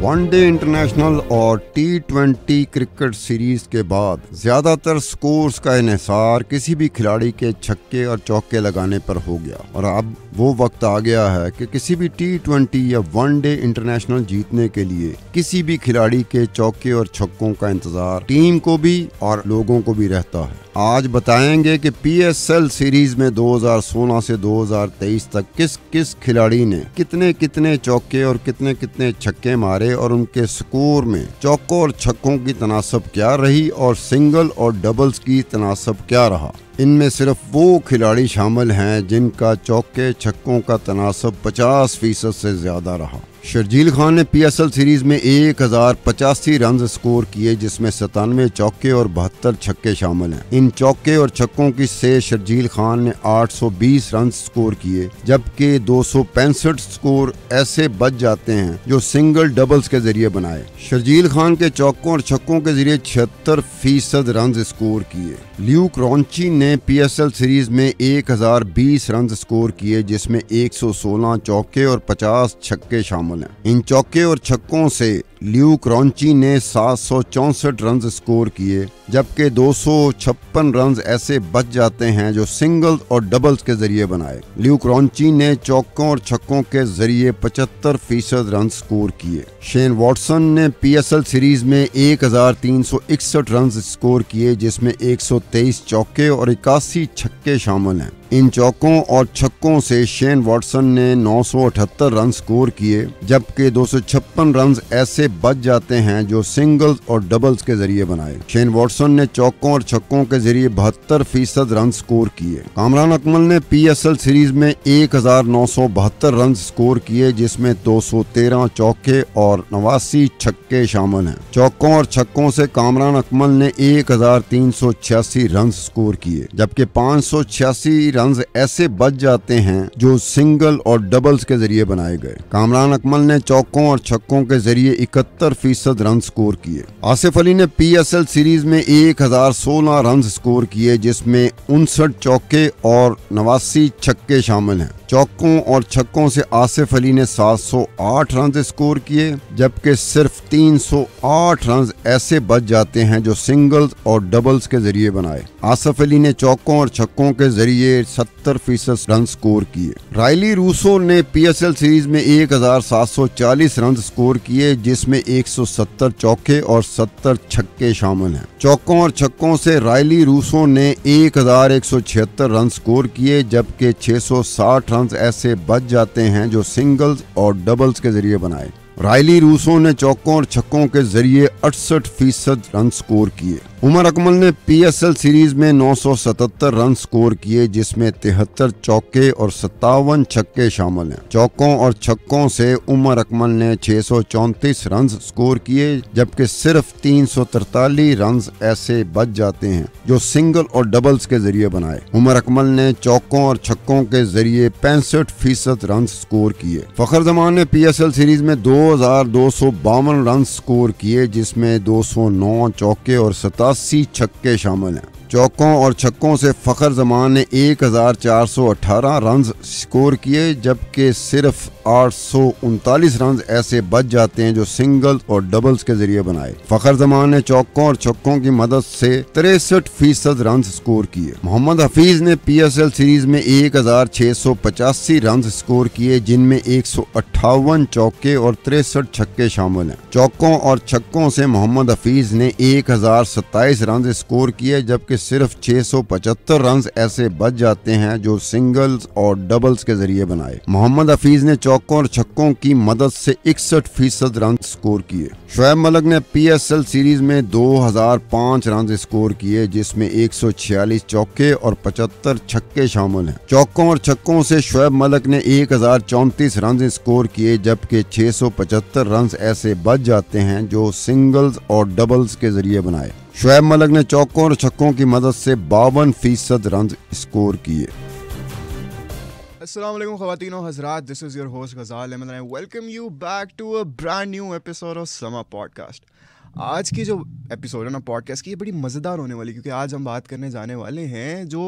One day international और T20 cricket series के बाद ज्यादातर स्कोर्स का इन्हिसार किसी भी खिलाड़ी के छक्के और चौके लगाने पर हो गया और अब वो वक्त आ गया है कि किसी भी T20 या वनडे इंटरनेशनल जीतने के लिए किसी भी खिलाड़ी के चौके और छक्कों का इंतजार टीम को भी और लोगों को भी रहता है। आज बताएंगे कि PSL सीरीज में 2016 से 2023 तक किस किस खिलाड़ी ने कितने कितने चौके और कितने कितने छक्के मारे और उनके स्कोर में चौकों और छक्कों की तनासब क्या रही और सिंगल और डबल्स की तनासब क्या रहा। इनमें सिर्फ वो खिलाड़ी शामिल हैं जिनका चौके छक्कों का तनासब 50% से ज्यादा रहा। शर्जील खान ने PSL सीरीज में 1085 रन स्कोर किए जिसमें 97 चौके और 72 छक्के शामिल हैं। इन चौके और छक्कों की से शर्जील खान ने 820 रन स्कोर किए जबकि 265 स्कोर ऐसे बच जाते हैं जो सिंगल डबल्स के जरिए बनाए। शर्जील खान के चौकों और छक्कों के जरिए 76% रन स्कोर किए। ल्यूक रॉन्ची ने PSL सीरीज में 1020 रन स्कोर किए जिसमें 116 चौके और 50 छक्के शामिल हैं। इन चौके और छक्कों से ल्यूक रॉन्ची ने 764 रन स्कोर किए जबकि 256 रन ऐसे बच जाते हैं जो सिंगल्स और डबल्स के जरिए बनाए। ल्यूक रॉन्ची ने चौकों और छक्कों के जरिए 75% रन स्कोर किए। शेन वॉटसन ने PSL सीरीज में 1361 रन स्कोर किए जिसमें 123 चौके और 81 छक्के शामिल हैं। इन चौकों और छक्कों से शेन वॉटसन ने 978 रन स्कोर किए जबकि 256 रन ऐसे बच जाते हैं जो सिंगल्स और डबल्स के जरिए बनाए। शेन वॉटसन ने चौकों और छक्कों के जरिए 72% रन स्कोर किए। कामरान अकमल ने PSL सीरीज में 1972 रन स्कोर किए जिसमें 213 चौके और 89 छक्के शामिल हैं। चौकों और छक्कों से कामरान अकमल ने 1386 रन स्कोर किए जबकि 586 रन ऐसे बच जाते हैं जो सिंगल और डबल्स के जरिए बनाए गए। कामरान अकमल ने चौकों और छक्कों के जरिए 71% रन स्कोर किए। आसिफ अली ने PSL सीरीज में 1016 रन स्कोर किए जिसमें 59 चौके और 89 छक्के शामिल हैं। चौकों और छक्कों से आसिफ अली ने 708 रन स्कोर किए जबकि सिर्फ 308 रन ऐसे बच जाते हैं जो सिंगल्स और डबल्स के जरिए बनाए। आसिफ अली ने चौकों और छक्कों के जरिए 70% रन स्कोर किए। रायली रूसो ने PSL सीरीज में 1740 रन स्कोर किए जिसमें 170 चौके और 70 छक्के शामिल हैं। चौकों और छक्कों से रायली रूसो ने 1176 रन स्कोर किए जबकि 660 रन ऐसे बच जाते हैं जो सिंगल्स और डबल्स के जरिए बनाए। रायली रूसो ने चौकों और छक्कों के जरिए 68% रन स्कोर किए। उमर अकमल ने PSL सीरीज में 977 रन स्कोर किए जिसमें 73 चौके और 57 छक्के शामिल हैं। चौकों और छक्कों से उमर अकमल ने 634 रन स्कोर किए जबकि सिर्फ 343 रन ऐसे बच जाते हैं जो सिंगल और डबल्स के जरिए बनाए। उमर अकमल ने चौकों और छक्कों के जरिए 65% रन स्कोर किए। फखर जमान ने PSL सीरीज में 2252 रन स्कोर किए जिसमें 209 चौके और 87 छक्के शामिल हैं। चौकों और छक्कों से फखर जमान ने 1418 रन स्कोर किए जबकि सिर्फ 839 रन ऐसे बच जाते हैं जो सिंगल्स और डबल्स के जरिए बनाए। फखर जमान ने चौकों और छक्कों की मदद से 63% रन स्कोर किए। मोहम्मद हफीज ने PSL सीरीज में 1685 रन स्कोर किए जिनमें 158 चौके और 63 छक्के शामिल हैं। चौकों और छक्कों से मोहम्मद हफीज ने 1027 रन स्कोर किए जबकि सिर्फ 675 रन ऐसे बच जाते हैं जो सिंगल्स और डबल्स के जरिए बनाए। मोहम्मद हफीज ने चौकों और छक्कों की मदद से 61% रन स्कोर किए। शोएब मलिक ने PSL सीरीज में 2005 रन स्कोर किए जिसमें 146 चौके और 75 छक्के शामिल हैं। चौकों और छक्कों से शोएब मलिक ने 1034 रन स्कोर किए जबकि 675 रन ऐसे बच जाते हैं जो सिंगल्स और डबल्स के जरिए बनाए। शोएब मलिक ने चौकों और छक्कों की मदद से 52% रन स्कोर किए। अस्सलाम वालेकुम ख़वातीन और हज़रात, this is your host Ghazal Ahmed and I welcome you back to a brand new episode of Sama podcast. आज की जो एपिसोड है ना पॉडकास्ट की, ये बड़ी मज़ेदार होने वाली क्योंकि आज हम बात करने जाने वाले हैं जो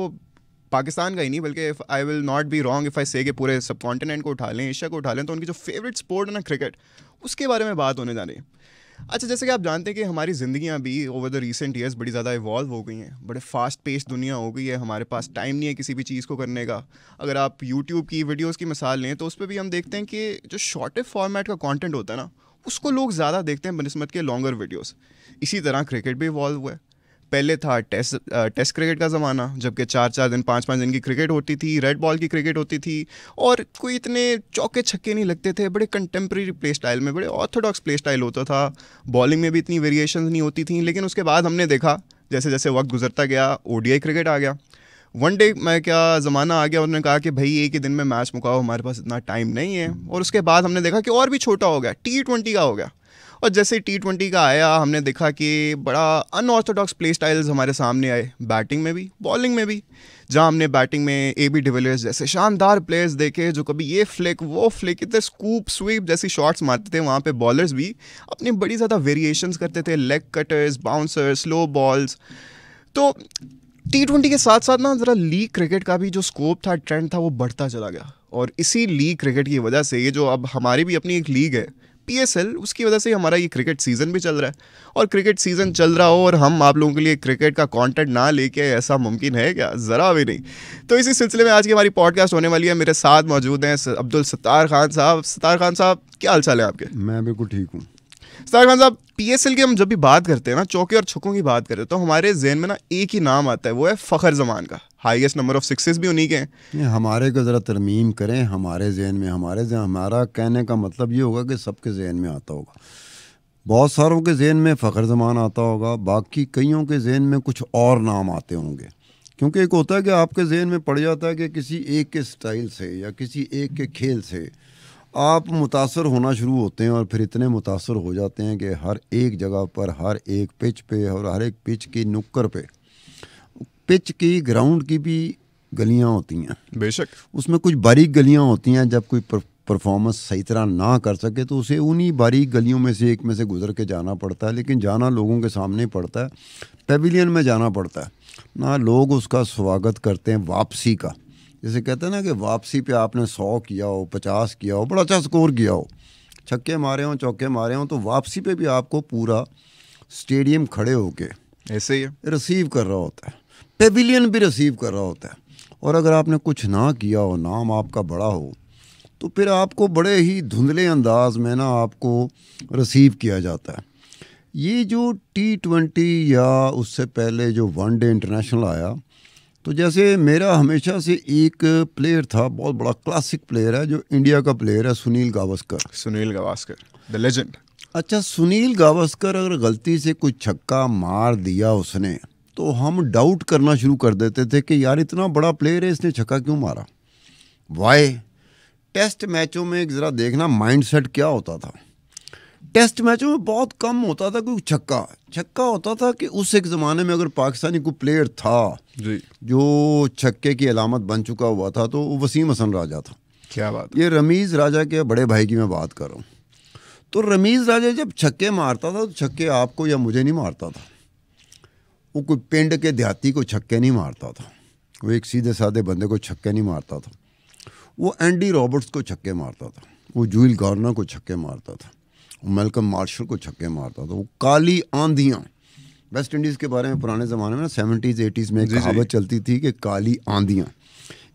पाकिस्तान का ही नहीं बल्कि I will not be wrong if I से कि पूरे सब कॉन्टिनेंट को उठा लें, एशिया को उठा लें, तो उनकी जो फेवरेट स्पोर्ट है ना क्रिकेट, उसके बारे में बात होने जा रही है। अच्छा, जैसे कि आप जानते हैं कि हमारी ज़िंदगियां भी ओवर द रीसेंट ईयर्स बड़ी ज़्यादा इवॉल्व हो गई हैं, बड़े फास्ट पेस दुनिया हो गई है, हमारे पास टाइम नहीं है किसी भी चीज़ को करने का। अगर आप यूट्यूब की वीडियोस की मिसाल लें तो उस पर भी हम देखते हैं कि जो शॉर्टर फॉर्मेट का कंटेंट होता है ना, उसको लोग ज़्यादा देखते हैं बनस्बत के लॉन्गर वीडियोस। इसी तरह क्रिकेट भी इवॉल्व हुआ है। पहले था टेस्ट क्रिकेट का ज़माना, जबकि 4-4 दिन 5-5 दिन की क्रिकेट होती थी, रेड बॉल की क्रिकेट होती थी, और कोई इतने चौके छक्के नहीं लगते थे, बड़े कंटेम्प्रेरी प्ले स्टाइल में, बड़े ऑर्थोडॉक्स प्ले स्टाइल होता था, बॉलिंग में भी इतनी वेरिएशंस नहीं होती थी। लेकिन उसके बाद हमने देखा जैसे जैसे वक्त गुजरता गया, ओडीआई क्रिकेट आ गया, वन डे मैं क्या ज़माना आ गया। उन्होंने कहा कि भाई एक ही दिन में मैच मुकाओ, हमारे पास इतना टाइम नहीं है। और उसके बाद हमने देखा कि और भी छोटा हो गया, T20 का हो गया। और जैसे T20 का आया, हमने देखा कि बड़ा अनऑर्थोडॉक्स प्ले स्टाइल्स हमारे सामने आए, बैटिंग में भी बॉलिंग में भी। जहां हमने बैटिंग में AB डिविलियर्स जैसे शानदार प्लेयर्स देखे जो कभी ये फ्लिक वो फ्लिक, इतने स्कूप स्वीप जैसी शॉट्स मारते थे, वहाँ पे बॉलर्स भी अपनी बड़ी ज़्यादा वेरिएशंस करते थे, leg cutters, bouncers, slow balls. तो T20 के साथ साथ ना ज़रा लीग क्रिकेट का भी जो स्कोप था, ट्रेंड था, वो बढ़ता चला गया। और इसी लीग क्रिकेट की वजह से ये जो अब हमारी भी अपनी एक लीग है PSL, उसकी वजह से हमारा ये क्रिकेट सीज़न भी चल रहा है। और क्रिकेट सीज़न चल रहा हो और हम आप लोगों के लिए क्रिकेट का कंटेंट ना लेके, ऐसा मुमकिन है क्या? ज़रा भी नहीं। तो इसी सिलसिले में आज की हमारी पॉडकास्ट होने वाली है। मेरे साथ मौजूद हैं अब्दुल सत्तार खान साहब। सत्तार खान साहब, क्या हाल चाल है आपके? मैं बिल्कुल ठीक हूँ। सत्तार खान साहब, PSL की हम जब भी बात करते हैं ना, चौके और छक्कों की बात करते हैं, तो हमारे जहन में ना एक ही नाम आता है, वो है फ़खर जमान का। हाईएस्ट नंबर ऑफ सिक्सेस भी उन्हीं के हैं। ये हमारे को ज़रा तरमीम करें, हमारे जहन में, हमारा कहने का मतलब ये होगा कि सबके जहन में आता होगा। बहुत सारों के जहन में फ़खर जमान आता होगा, बाकी कईयों के जहन में कुछ और नाम आते होंगे। क्योंकि एक होता है कि आपके जहन में पड़ जाता है कि किसी एक के स्टाइल से या किसी एक के खेल से आप मुतासर होना शुरू होते हैं, और फिर इतने मुतासर हो जाते हैं कि हर एक जगह पर, हर एक पिच पे और हर एक पिच की नुक्कड़ पे, पिच की ग्राउंड की भी गलियां होती हैं, बेशक उसमें कुछ बारीक गलियां होती हैं। जब कोई परफॉर्मेंस सही तरह ना कर सके तो उसे उन्हीं बारीक गलियों में से एक में से गुजर के जाना पड़ता है। लेकिन जाना लोगों के सामने पड़ता है, पेविलियन में जाना पड़ता है ना। लोग उसका स्वागत करते हैं वापसी का। जैसे कहते हैं ना कि वापसी पे आपने 100 किया हो, 50 किया हो, बड़ा अच्छा स्कोर किया हो, छक्के मारे हों, चौके मारे हों, तो वापसी पे भी आपको पूरा स्टेडियम खड़े होके ऐसे ही रिसीव कर रहा होता है, पेविलियन भी रिसीव कर रहा होता है। और अगर आपने कुछ ना किया हो, नाम आपका बड़ा हो, तो फिर आपको बड़े ही धुंधले अंदाज में ना आपको रिसीव किया जाता है। ये जो T20 या उससे पहले जो वनडे इंटरनेशनल आया, तो जैसे मेरा हमेशा से एक प्लेयर था, बहुत बड़ा क्लासिक प्लेयर है, जो इंडिया का प्लेयर है, सुनील गावस्कर। Sunil Gavaskar, the legend. अच्छा, सुनील गावस्कर अगर गलती से कुछ छक्का मार दिया उसने, तो हम डाउट करना शुरू कर देते थे कि यार इतना बड़ा प्लेयर है, इसने छक्का क्यों मारा, वाई। टेस्ट मैचों में ज़रा देखना माइंडसेट क्या होता था। टेस्ट मैचों में बहुत कम होता था कोई छक्का होता था कि उस एक ज़माने में अगर पाकिस्तानी कोई प्लेयर था जी जो छक्के की अलामत बन चुका हुआ था, तो वो वसीम हसन राजा था। क्या बात। ये रमीज़ राजा के बड़े भाई की मैं बात कर रहा हूँ। तो रमीज़ राजा जब छक्के मारता था, तो छक्के आपको या मुझे नहीं मारता था, वो कोई पिंड के देहाती को छक्के नहीं मारता था, वो एक सीधे साधे बंदे को छक्के नहीं मारता था। वो एंडी रॉबर्ट्स को छक्के मारता था, वो जूल गार्नर को छक्के मारता था, वो मेलकम मार्शल को छक्के मारता था। वो काली आंधियाँ, वेस्ट इंडीज़ के बारे में पुराने ज़माने में 70s 80s में एक कहावत चलती थी कि काली आंधियाँ।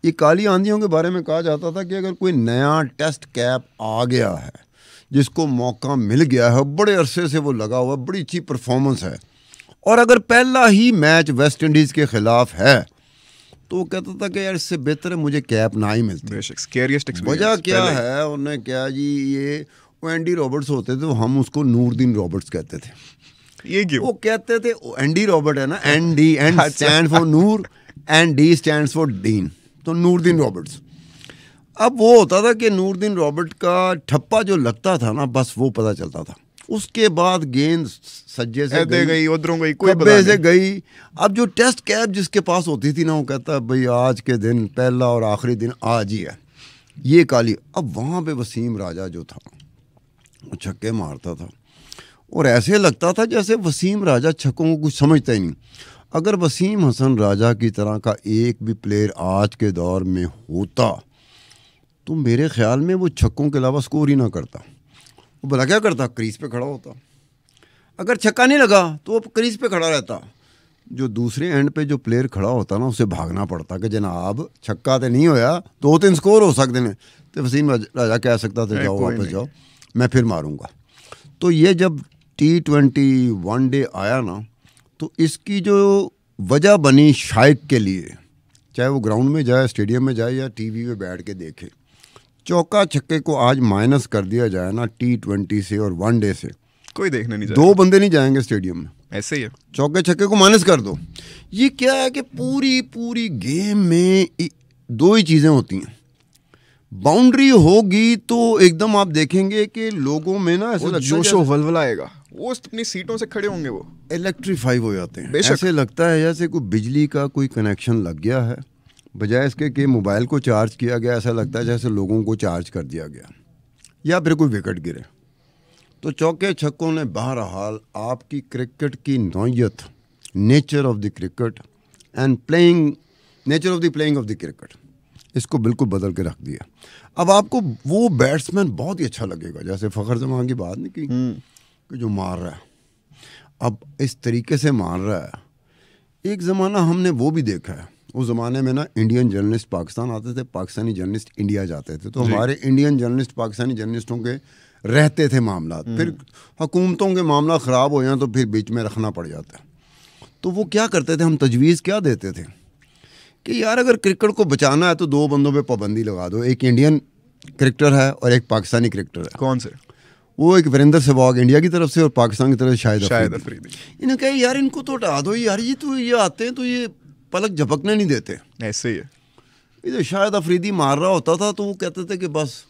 ये काली आंधियों के बारे में कहा जाता था कि अगर कोई नया टेस्ट कैप आ गया है, जिसको मौका मिल गया है, बड़े अरसे से वो लगा हुआ, बड़ी अच्छी परफॉर्मेंस है, और अगर पहला ही मैच वेस्ट इंडीज़ के ख़िलाफ़ है, तो वो कहता था कि यार इससे बेहतर है मुझे कैप ना ही मिलती। वजह क्या है, उन्होंने क्या जी, ये वो एंडी रॉबर्ट्स होते थे, तो हम उसको नूरदीन रॉबर्ट्स कहते थे। ये क्यों? वो कहते थे एंडी रॉबर्ट है ना, Andy, and stand for Noor and D stands for दीन, तो नूरदीन रॉबर्ट्स। अब वो होता था कि नूरदीन रॉबर्ट का ठप्पा जो लगता था ना, बस वो पता चलता था। उसके बाद गेंद सज्जे से गई, उधरों गई, कोई कब्बे से गई। अब जो टेस्ट कैप जिसके पास होती थी ना, वो कहता भाई आज के दिन पहला और आखिरी दिन आज ही है, ये काली। अब वहाँ पे वसीम राजा जो था, वो छक्के मारता था, और ऐसे लगता था जैसे वसीम राजा छक्कों को कुछ समझता ही नहीं। अगर वसीम हसन राजा की तरह का एक भी प्लेयर आज के दौर में होता तो मेरे ख्याल में वो छक्कों के अलावा स्कोर ही ना करता। वो भला क्या करता, क्रीज पे खड़ा होता। अगर छक्का नहीं लगा तो वो क्रीज पे खड़ा रहता। जो दूसरे एंड पे जो प्लेयर खड़ा होता ना, उसे भागना पड़ता कि जनाब छक्का तो नहीं होया, 2-3 स्कोर हो सकते हैं। तो वसीम राजा कह सकता था जाओ वापस जाओ, मैं फिर मारूंगा। तो ये जब T20 वनडे आया ना, तो इसकी जो वजह बनी शाइक के लिए, चाहे वो ग्राउंड में जाए, स्टेडियम में जाए या टीवी पे बैठ के देखे, चौका छक्के को आज माइनस कर दिया जाए ना T20 से और वनडे से, कोई देखने नहीं जाएगा। 2 बंदे नहीं जाएंगे स्टेडियम में। ऐसे ही है, चौके छक्के को माइनस कर दो। ये क्या है कि पूरी गेम में 2 ही चीज़ें होती हैं। बाउंड्री होगी तो एकदम आप देखेंगे कि लोगों में ना ऐसा जोश और वलवला आएगा, वो अपनी सीटों से खड़े होंगे, वो इलेक्ट्रीफाई हो जाते हैं। ऐसे लगता है जैसे कोई बिजली का कोई कनेक्शन लग गया है, बजाय इसके कि मोबाइल को चार्ज किया गया, ऐसा लगता है जैसे लोगों को चार्ज कर दिया गया, या फिर कोई विकेट गिरे। तो चौके छक्कों ने बहरहाल आपकी क्रिकेट की नौयत, nature of the cricket and playing, nature of the playing of the cricket, इसको बिल्कुल बदल के रख दिया। अब आपको वो बैट्समैन बहुत ही अच्छा लगेगा, जैसे फ़खर जमान की बात नहीं की कि जो मार रहा है, अब इस तरीके से मार रहा है। एक ज़माना हमने वो भी देखा है, उस ज़माने में ना इंडियन जर्नलिस्ट पाकिस्तान आते थे, पाकिस्तानी जर्नलिस्ट इंडिया जाते थे, तो हमारे इंडियन जर्नलिस्ट पाकिस्तानी जर्नलिस्टों के रहते थे मामला, फिर हुकूमतों के मामला ख़राब हो जाए तो फिर बीच में रखना पड़ जाता है। तो वो क्या करते थे, हम तजवीज़ क्या देते थे कि यार अगर क्रिकेट को बचाना है तो 2 बंदों पे पाबंदी लगा दो, एक इंडियन क्रिकेटर है और एक पाकिस्तानी क्रिकेटर है। कौन से? वो एक वीरेंद्र सहवाग इंडिया की तरफ से और पाकिस्तान की तरफ से शाहिद अफरीदी। इन्हें कहा यार इनको तो हटा दो यार, ये तो ये आते हैं तो ये पलक झपकने नहीं देते। ऐसे ही है, ये शाहिद अफरीदी मार रहा होता था तो वो कहते थे कि बस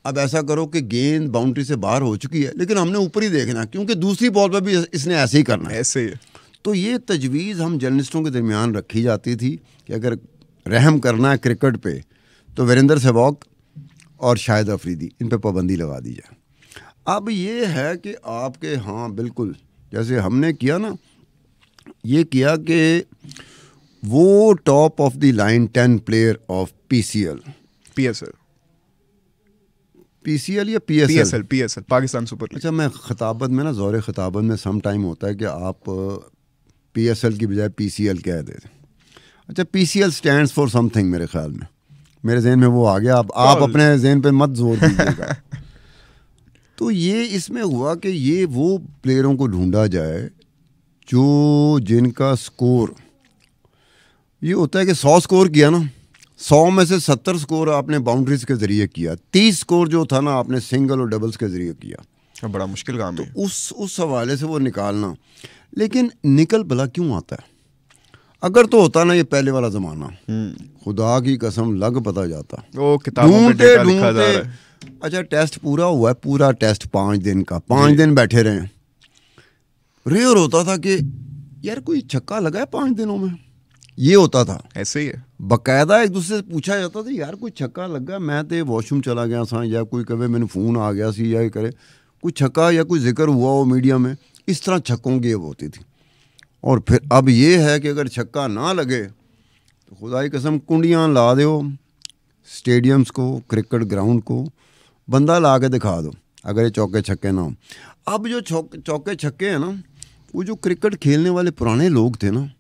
अब ऐसा करो कि गेंद बाउंड्री से बाहर हो चुकी है, लेकिन हमने ऊपर ही देखना, क्योंकि दूसरी बॉल पर भी इसने ऐसे ही करना है। ऐसे ही है। तो ये तजवीज़ हम जर्नलिस्टों के दरमियान रखी जाती थी कि अगर रहम करना है क्रिकेट पे तो वीरेंद्र सहवाग और शाहिद अफरीदी, इन पे पाबंदी लगा दी जाए। अब ये है कि आपके, हाँ बिल्कुल जैसे हमने किया ना, ये किया कि वो top of the line 10 player of PCL या PSL पाकिस्तान सुपर लीग। अच्छा, मैं खिताबत में ना, ज़ौर खिताबत में सम टाइम होता है कि आप PSL की बजाय PCL कह देते। अच्छा, PCL स्टैंड्स फॉर समथिंग, मेरे ख्याल में, मेरे जहन में वो आ गया। आप अपने जहन पे मत जोर दीजिएगा। तो ये इसमें हुआ कि ये वो प्लेयरों को ढूंढा जाए जो जिनका स्कोर ये होता है कि 100 स्कोर किया ना, 100 में से 70 स्कोर आपने बाउंड्रीज के ज़रिए किया, 30 स्कोर जो था ना आपने सिंगल और डबल्स के ज़रिए किया। बड़ा मुश्किल काम है। तो उस हवाले से वो निकालना, लेकिन निकल भला क्यों आता है? अगर तो होता ना ये पहले वाला ज़माना, खुदा की कसम लग पता जाता। वो किताबों में डेटा लिखा जा रहा है। अच्छा, टेस्ट पूरा हुआ है, पूरा टेस्ट 5 दिन का, 5 दिन बैठे रहे। रेयर होता था कि यार कोई छक्का लगा है 5 दिनों में, ये होता था। ऐसे ही है, बाकायदा एक दूसरे से पूछा जाता था यार कोई छक्का लगा, मैं तो वॉशरूम चला गया था, या कोई कहे मैंने फ़ोन आ गया सी, या करे कोई छक्का या कोई जिक्र हुआ हो मीडिया में। इस तरह छक्कों की होती थी। और फिर अब ये है कि अगर छक्का ना लगे तो खुदा की कसम कुंडियाँ ला दो स्टेडियम्स को, क्रिकेट ग्राउंड को, बंदा ला के दिखा दो अगर ये चौके छक्के ना हो। अब जो चौके छक्के हैं ना, वो जो क्रिकेट खेलने वाले पुराने लोग थे ना,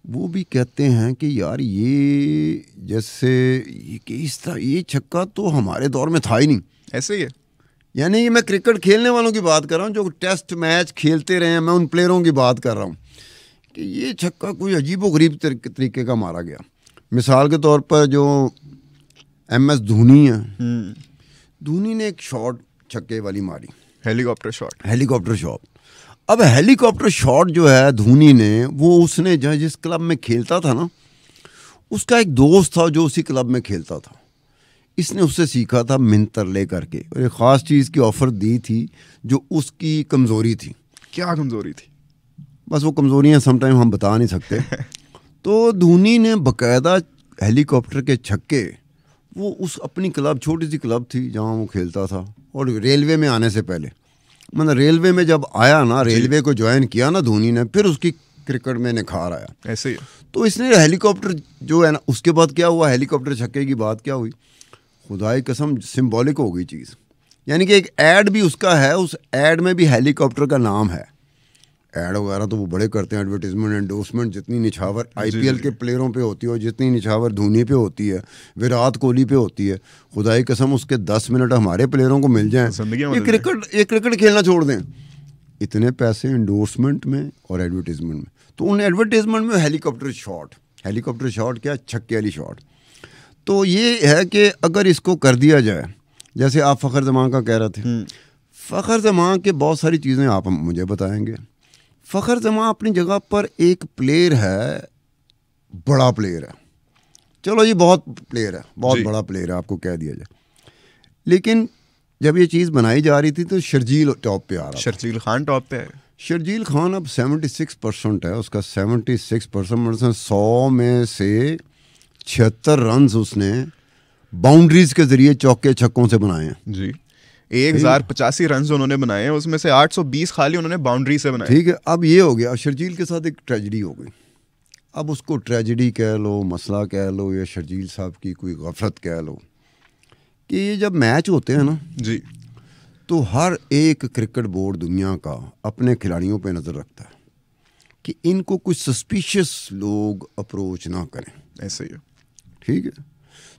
वो भी कहते हैं कि यार ये जैसे कि इस तरह ये छक्का तो हमारे दौर में था ही नहीं। ऐसे ही है, यानी ये मैं क्रिकेट खेलने वालों की बात कर रहा हूँ, जो टेस्ट मैच खेलते रहे हैं, मैं उन प्लेयरों की बात कर रहा हूँ कि ये छक्का कोई अजीबोगरीब तरीके का मारा गया। मिसाल के तौर पर जो MS धोनी है, धोनी ने एक शॉट छक्के वाली मारी, हेलीकॉप्टर शॉट। अब हेलीकॉप्टर शॉट जो है धोनी ने, वो उसने जहाँ जिस क्लब में खेलता था ना, उसका एक दोस्त था जो उसी क्लब में खेलता था, इसने उससे सीखा था मिन्तर ले करके, और एक ख़ास चीज़ की ऑफ़र दी थी जो उसकी कमज़ोरी थी। क्या कमज़ोरी थी? बस वो कमज़ोरियाँ समटाइम हम बता नहीं सकते। तो धोनी ने बाकायदा हेलीकॉप्टर के छक्के, वो उस अपनी क्लब, छोटी सी क्लब थी जहाँ वो खेलता था, और रेलवे में आने से पहले, मतलब रेलवे में जब आया ना, रेलवे को ज्वाइन किया ना धोनी ने, फिर उसकी क्रिकेट में निखार आया। ऐसे ही तो इसने हेलीकॉप्टर जो है ना, उसके बाद क्या हुआ, हेलीकॉप्टर छक्के की बात क्या हुई, खुदाई कसम सिंबॉलिक हो गई चीज़। यानी कि एक ऐड भी उसका है, उस ऐड में भी हेलीकॉप्टर का नाम है। ऐड वगैरह तो वो बड़े करते हैं, एडवर्टीजमेंट एंडोर्समेंट जितनी निछावर आईपीएल के प्लेयरों पे होती है और जितनी निछावर धोनी पे होती है, विराट कोहली पे होती है, खुदाई कसम उसके 10 मिनट हमारे प्लेयरों को मिल जाएं, ये क्रिकेट खेलना छोड़ दें। इतने पैसे एंडोर्समेंट में और एडवर्टीजमेंट में। तो उन एडवर्टीजमेंट में हेलीकॉप्टर शॉट क्या, छक्के वाली शॉट। तो ये है कि अगर इसको कर दिया जाए, जैसे आप फ़खर ज़मान का कह रहे थे, फ़खर ज़मान के बहुत सारी चीज़ें आप मुझे बताएंगे। फ़खर ज़मान अपनी जगह पर एक प्लेयर है, बड़ा प्लेयर है, चलो ये बहुत प्लेयर है, बहुत बड़ा प्लेयर है, आपको कह दिया जाए। लेकिन जब ये चीज़ बनाई जा रही थी तो शर्जील टॉप पे आ रहा, शर्जील खान टॉप पे है। शर्जील खान अब 76% है उसका, 76%। 100 में से 76 रन उसने बाउंड्रीज के जरिए चौके छक्कों से बनाए हैं जी। 1085 रन उन्होंने बनाए हैं, उसमें से 820 खाली उन्होंने बाउंड्री से बनाए। ठीक है, अब ये हो गया। शर्जील के साथ एक ट्रेजेडी हो गई। अब उसको ट्रेजेडी कह लो, मसला कह लो, या शर्जील साहब की कोई गफलत कह लो, कि ये जब मैच होते हैं ना जी, तो हर एक क्रिकेट बोर्ड दुनिया का अपने खिलाड़ियों पे नज़र रखता है कि इनको कुछ सस्पिशियस लोग अप्रोच ना करें। ऐसे ही ठीक है,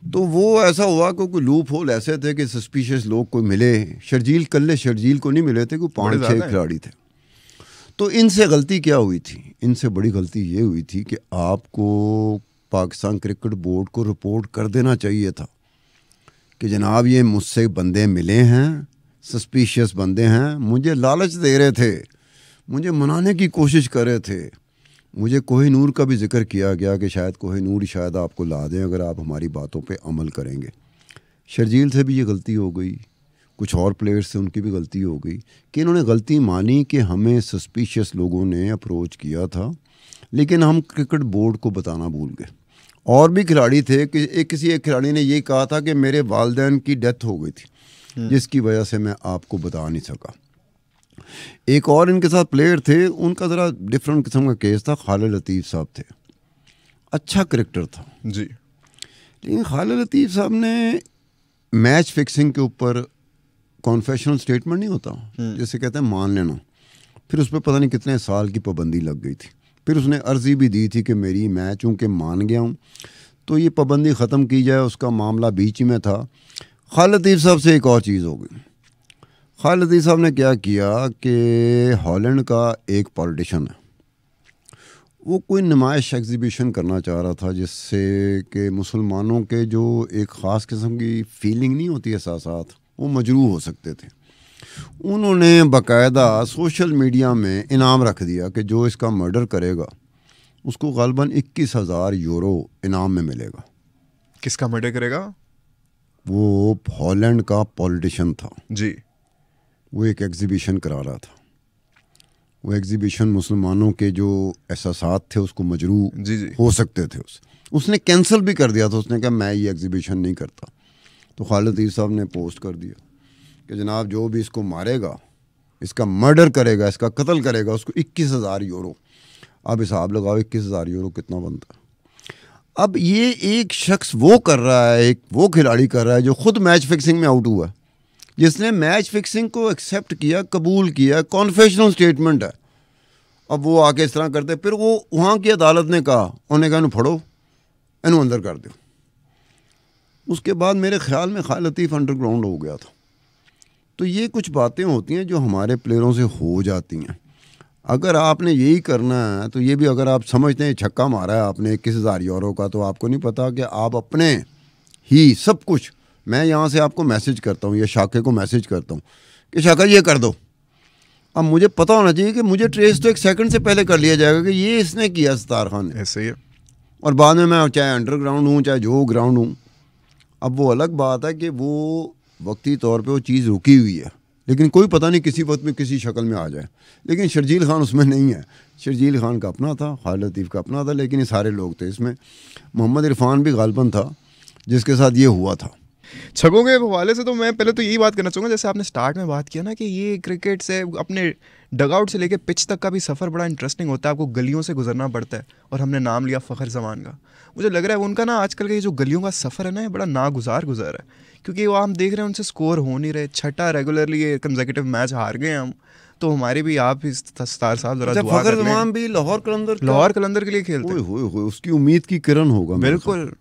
तो वो ऐसा हुआ कि कोई लूप होल ऐसे थे कि सस्पिशियस लोग कोई मिले। शर्जील को नहीं मिले थे, कोई 5-6 खिलाड़ी थे। तो इनसे गलती क्या हुई थी, इनसे बड़ी गलती ये हुई थी कि आपको पाकिस्तान क्रिकेट बोर्ड को रिपोर्ट कर देना चाहिए था कि जनाब ये मुझसे बंदे मिले हैं, सस्पिशियस बंदे हैं, मुझे लालच दे रहे थे, मुझे मनाने की कोशिश कर रहे थे। मुझे कोहिनूर का भी जिक्र किया गया कि शायद कोहिनूर शायद आपको ला दें अगर आप हमारी बातों पे अमल करेंगे। शर्जील से भी ये गलती हो गई, कुछ और प्लेयर्स से उनकी भी गलती हो गई कि इन्होंने गलती मानी कि हमें सस्पिशियस लोगों ने अप्रोच किया था, लेकिन हम क्रिकेट बोर्ड को बताना भूल गए। और भी खिलाड़ी थे कि किसी एक खिलाड़ी ने ये कहा था कि मेरे वालिदैन की डेथ हो गई थी जिसकी वजह से मैं आपको बता नहीं सका। एक और इनके साथ प्लेयर थे, उनका ज़रा डिफरेंट किस्म का केस था। खालिद लतीफ़ साहब थे, अच्छा क्रिकेटर था जी, लेकिन खालिद लतीफ़ साहब ने मैच फिक्सिंग के ऊपर कॉन्फेशनल स्टेटमेंट नहीं होता जैसे कहते हैं मान लेना, फिर उस पर पता नहीं कितने साल की पाबंदी लग गई थी। फिर उसने अर्ज़ी भी दी थी कि मेरी मैं चूँकि मान गया हूँ तो ये पाबंदी ख़त्म की जाए, उसका मामला बीच में था। खालिद लतीफ़ साहब से एक और चीज़ हो गई। खालिद लतीफ़ साहब ने क्या किया कि हॉलैंड का एक पॉलिटिशियन है, वो कोई नुमाइश एग्जीबिशन करना चाह रहा था जिससे कि मुसलमानों के जो एक ख़ास किस्म की फीलिंग नहीं होती, एहसासात, वो मजरूह हो सकते थे। उन्होंने बाकायदा सोशल मीडिया में इनाम रख दिया कि जो इसका मर्डर करेगा उसको ग़ालिबन 21,000 यूरो इनाम में मिलेगा। किसका मर्डर करेगा? वो हॉलैंड का पॉलिटिशियन था जी, वो एक एग्जीबिशन करा रहा था। वो एग्जीबिशन मुसलमानों के जो एहसासात थे उसको मजरूह जी हो सकते थे। उसने कैंसिल भी कर दिया था, उसने कहा मैं ये एग्जीबिशन नहीं करता। तो खालिद लतीफ़ साहब ने पोस्ट कर दिया कि जनाब जो भी इसको मारेगा, इसका मर्डर करेगा, इसका कत्ल करेगा, उसको 21,000 यूरो। अब हिसाब लगाओ 21,000 यूरो कितना बनता है। अब ये एक शख्स वो कर रहा है, एक वो खिलाड़ी कर रहा है जो खुद मैच फिक्सिंग में आउट हुआ, जिसने मैच फिक्सिंग को एक्सेप्ट किया, कबूल किया, कॉन्फेशनल स्टेटमेंट है। अब वो आके इस तरह करते, फिर वो वहाँ की अदालत ने कहा, उन्होंने कहा इन्हू फड़ो, इन्हू अंदर कर दो। उसके बाद मेरे ख्याल में खालिद लतीफ़ अंडरग्राउंड हो गया था। तो ये कुछ बातें होती हैं जो हमारे प्लेयरों से हो जाती हैं। अगर आपने यही करना है तो ये भी, अगर आप समझते हैं छक्का मारा है आपने 21,000 यूरो का, तो आपको नहीं पता कि आप अपने ही सब कुछ, मैं यहाँ से आपको मैसेज करता हूँ या शाके को मैसेज करता हूँ कि शाका ये कर दो, अब मुझे पता होना चाहिए कि मुझे ट्रेस तो 1 सेकंड से पहले कर लिया जाएगा कि ये इसने किया सत्तार खान ने। ऐसे ही है। और बाद में मैं चाहे अंडरग्राउंड हूँ चाहे जो ग्राउंड हूँ, अब वो अलग बात है कि वो वक्ती तौर पे वो चीज़ रुकी हुई है, लेकिन कोई पता नहीं किसी वक्त में किसी शक्ल में आ जाए। लेकिन शर्जील खान उसमें नहीं है। शर्जील खान का अपना था, खालिद लतीफ़ का अपना था, लेकिन ये सारे लोग थे। इसमें मोहम्मद इरफान भी गालिबन था जिसके साथ ये हुआ था। छक्कों के हवाले से तो मैं पहले तो यही बात करना चाहूँगा, जैसे आपने स्टार्ट में बात किया ना कि ये क्रिकेट से अपने डगआउट से लेके पिच तक का भी सफ़र बड़ा इंटरेस्टिंग होता है, आपको गलियों से गुजरना पड़ता है। और हमने नाम लिया फ़खर जमान का, मुझे लग रहा है उनका ना आजकल का ये जो गलियों का सफ़र है ना, ये बड़ा नागुजार गुजर है, क्योंकि वो हम देख रहे हैं उनसे स्कोर हो नहीं रहे, छठा रेगुलरली ये कंसेक्यूटिव मैच हार गए हम। तो हमारे भी आप भी सत्तार साहब जरा दुआ फ़खर कर लें। जमान भी लाहौर कलंदर के लिए खेलते हैं। उसकी उम्मीद की किरण होगा। बिल्कुल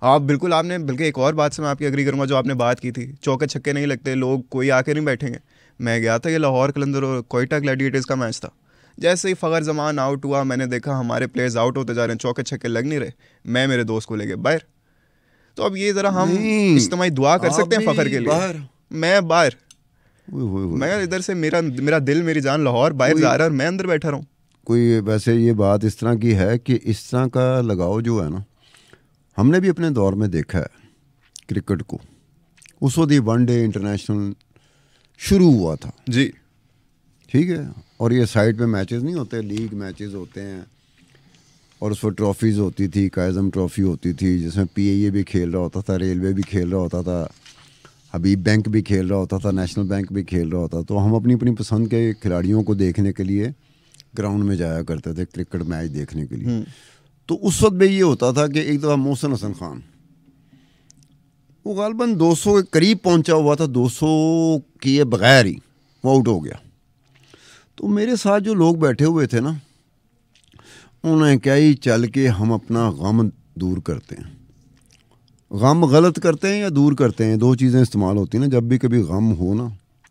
आप बिल्कुल, आपने बल्कि एक और बात से मैं आपकी एग्री करूंगा, जो आपने बात की थी चौके छक्के नहीं लगते, लोग कोई आके नहीं बैठेंगे। मैं गया था, ये लाहौर कलंदर और कोयटा ग्लैडिएटर्स का मैच था। जैसे ही फ़खर जमान आउट हुआ, मैंने देखा हमारे प्लेयर्स आउट होते जा रहे हैं, चौके छक्के लग नहीं रहे, मैं मेरे दोस्त को लेके बाहर। तो अब ये ज़रा हम इज्तिमाई दुआ कर सकते हैं फ़खर के लिए। मैं बाहर, मैं इधर से मेरा दिल मेरी जान लाहौर बाहर जा रहा है और मैं अंदर बैठा रहा हूँ। कोई वैसे ये बात इस तरह की है कि इस तरह का लगाव जो है ना, हमने भी अपने दौर में देखा है क्रिकेट को। उस वक्त वनडे इंटरनेशनल शुरू हुआ था जी, ठीक है, और ये साइड पे मैचेस नहीं होते, लीग मैचेस होते हैं, और उस वक्त ट्रॉफीज़ होती थी, कायज़म ट्रॉफ़ी होती थी, जिसमें PIA भी खेल रहा होता था, रेलवे भी खेल रहा होता था, हबीब बैंक भी खेल रहा होता था, नेशनल बैंक भी खेल रहा होता। तो हम अपनी अपनी पसंद के खिलाड़ियों को देखने के लिए ग्राउंड में जाया करते थे, क्रिकेट मैच देखने के लिए। तो उस वक्त भी ये होता था कि एक दफ़ा मोहसिन हसन खान, वो गालबन 200 के करीब पहुंचा हुआ था, 200 किए बगैर ही वो आउट हो गया। तो मेरे साथ जो लोग बैठे हुए थे ना, उन्हें क्या ही चल के हम अपना गम दूर करते हैं। गम गलत करते हैं या दूर करते हैं, दो चीज़ें इस्तेमाल होती हैं ना। जब भी कभी गम हो ना,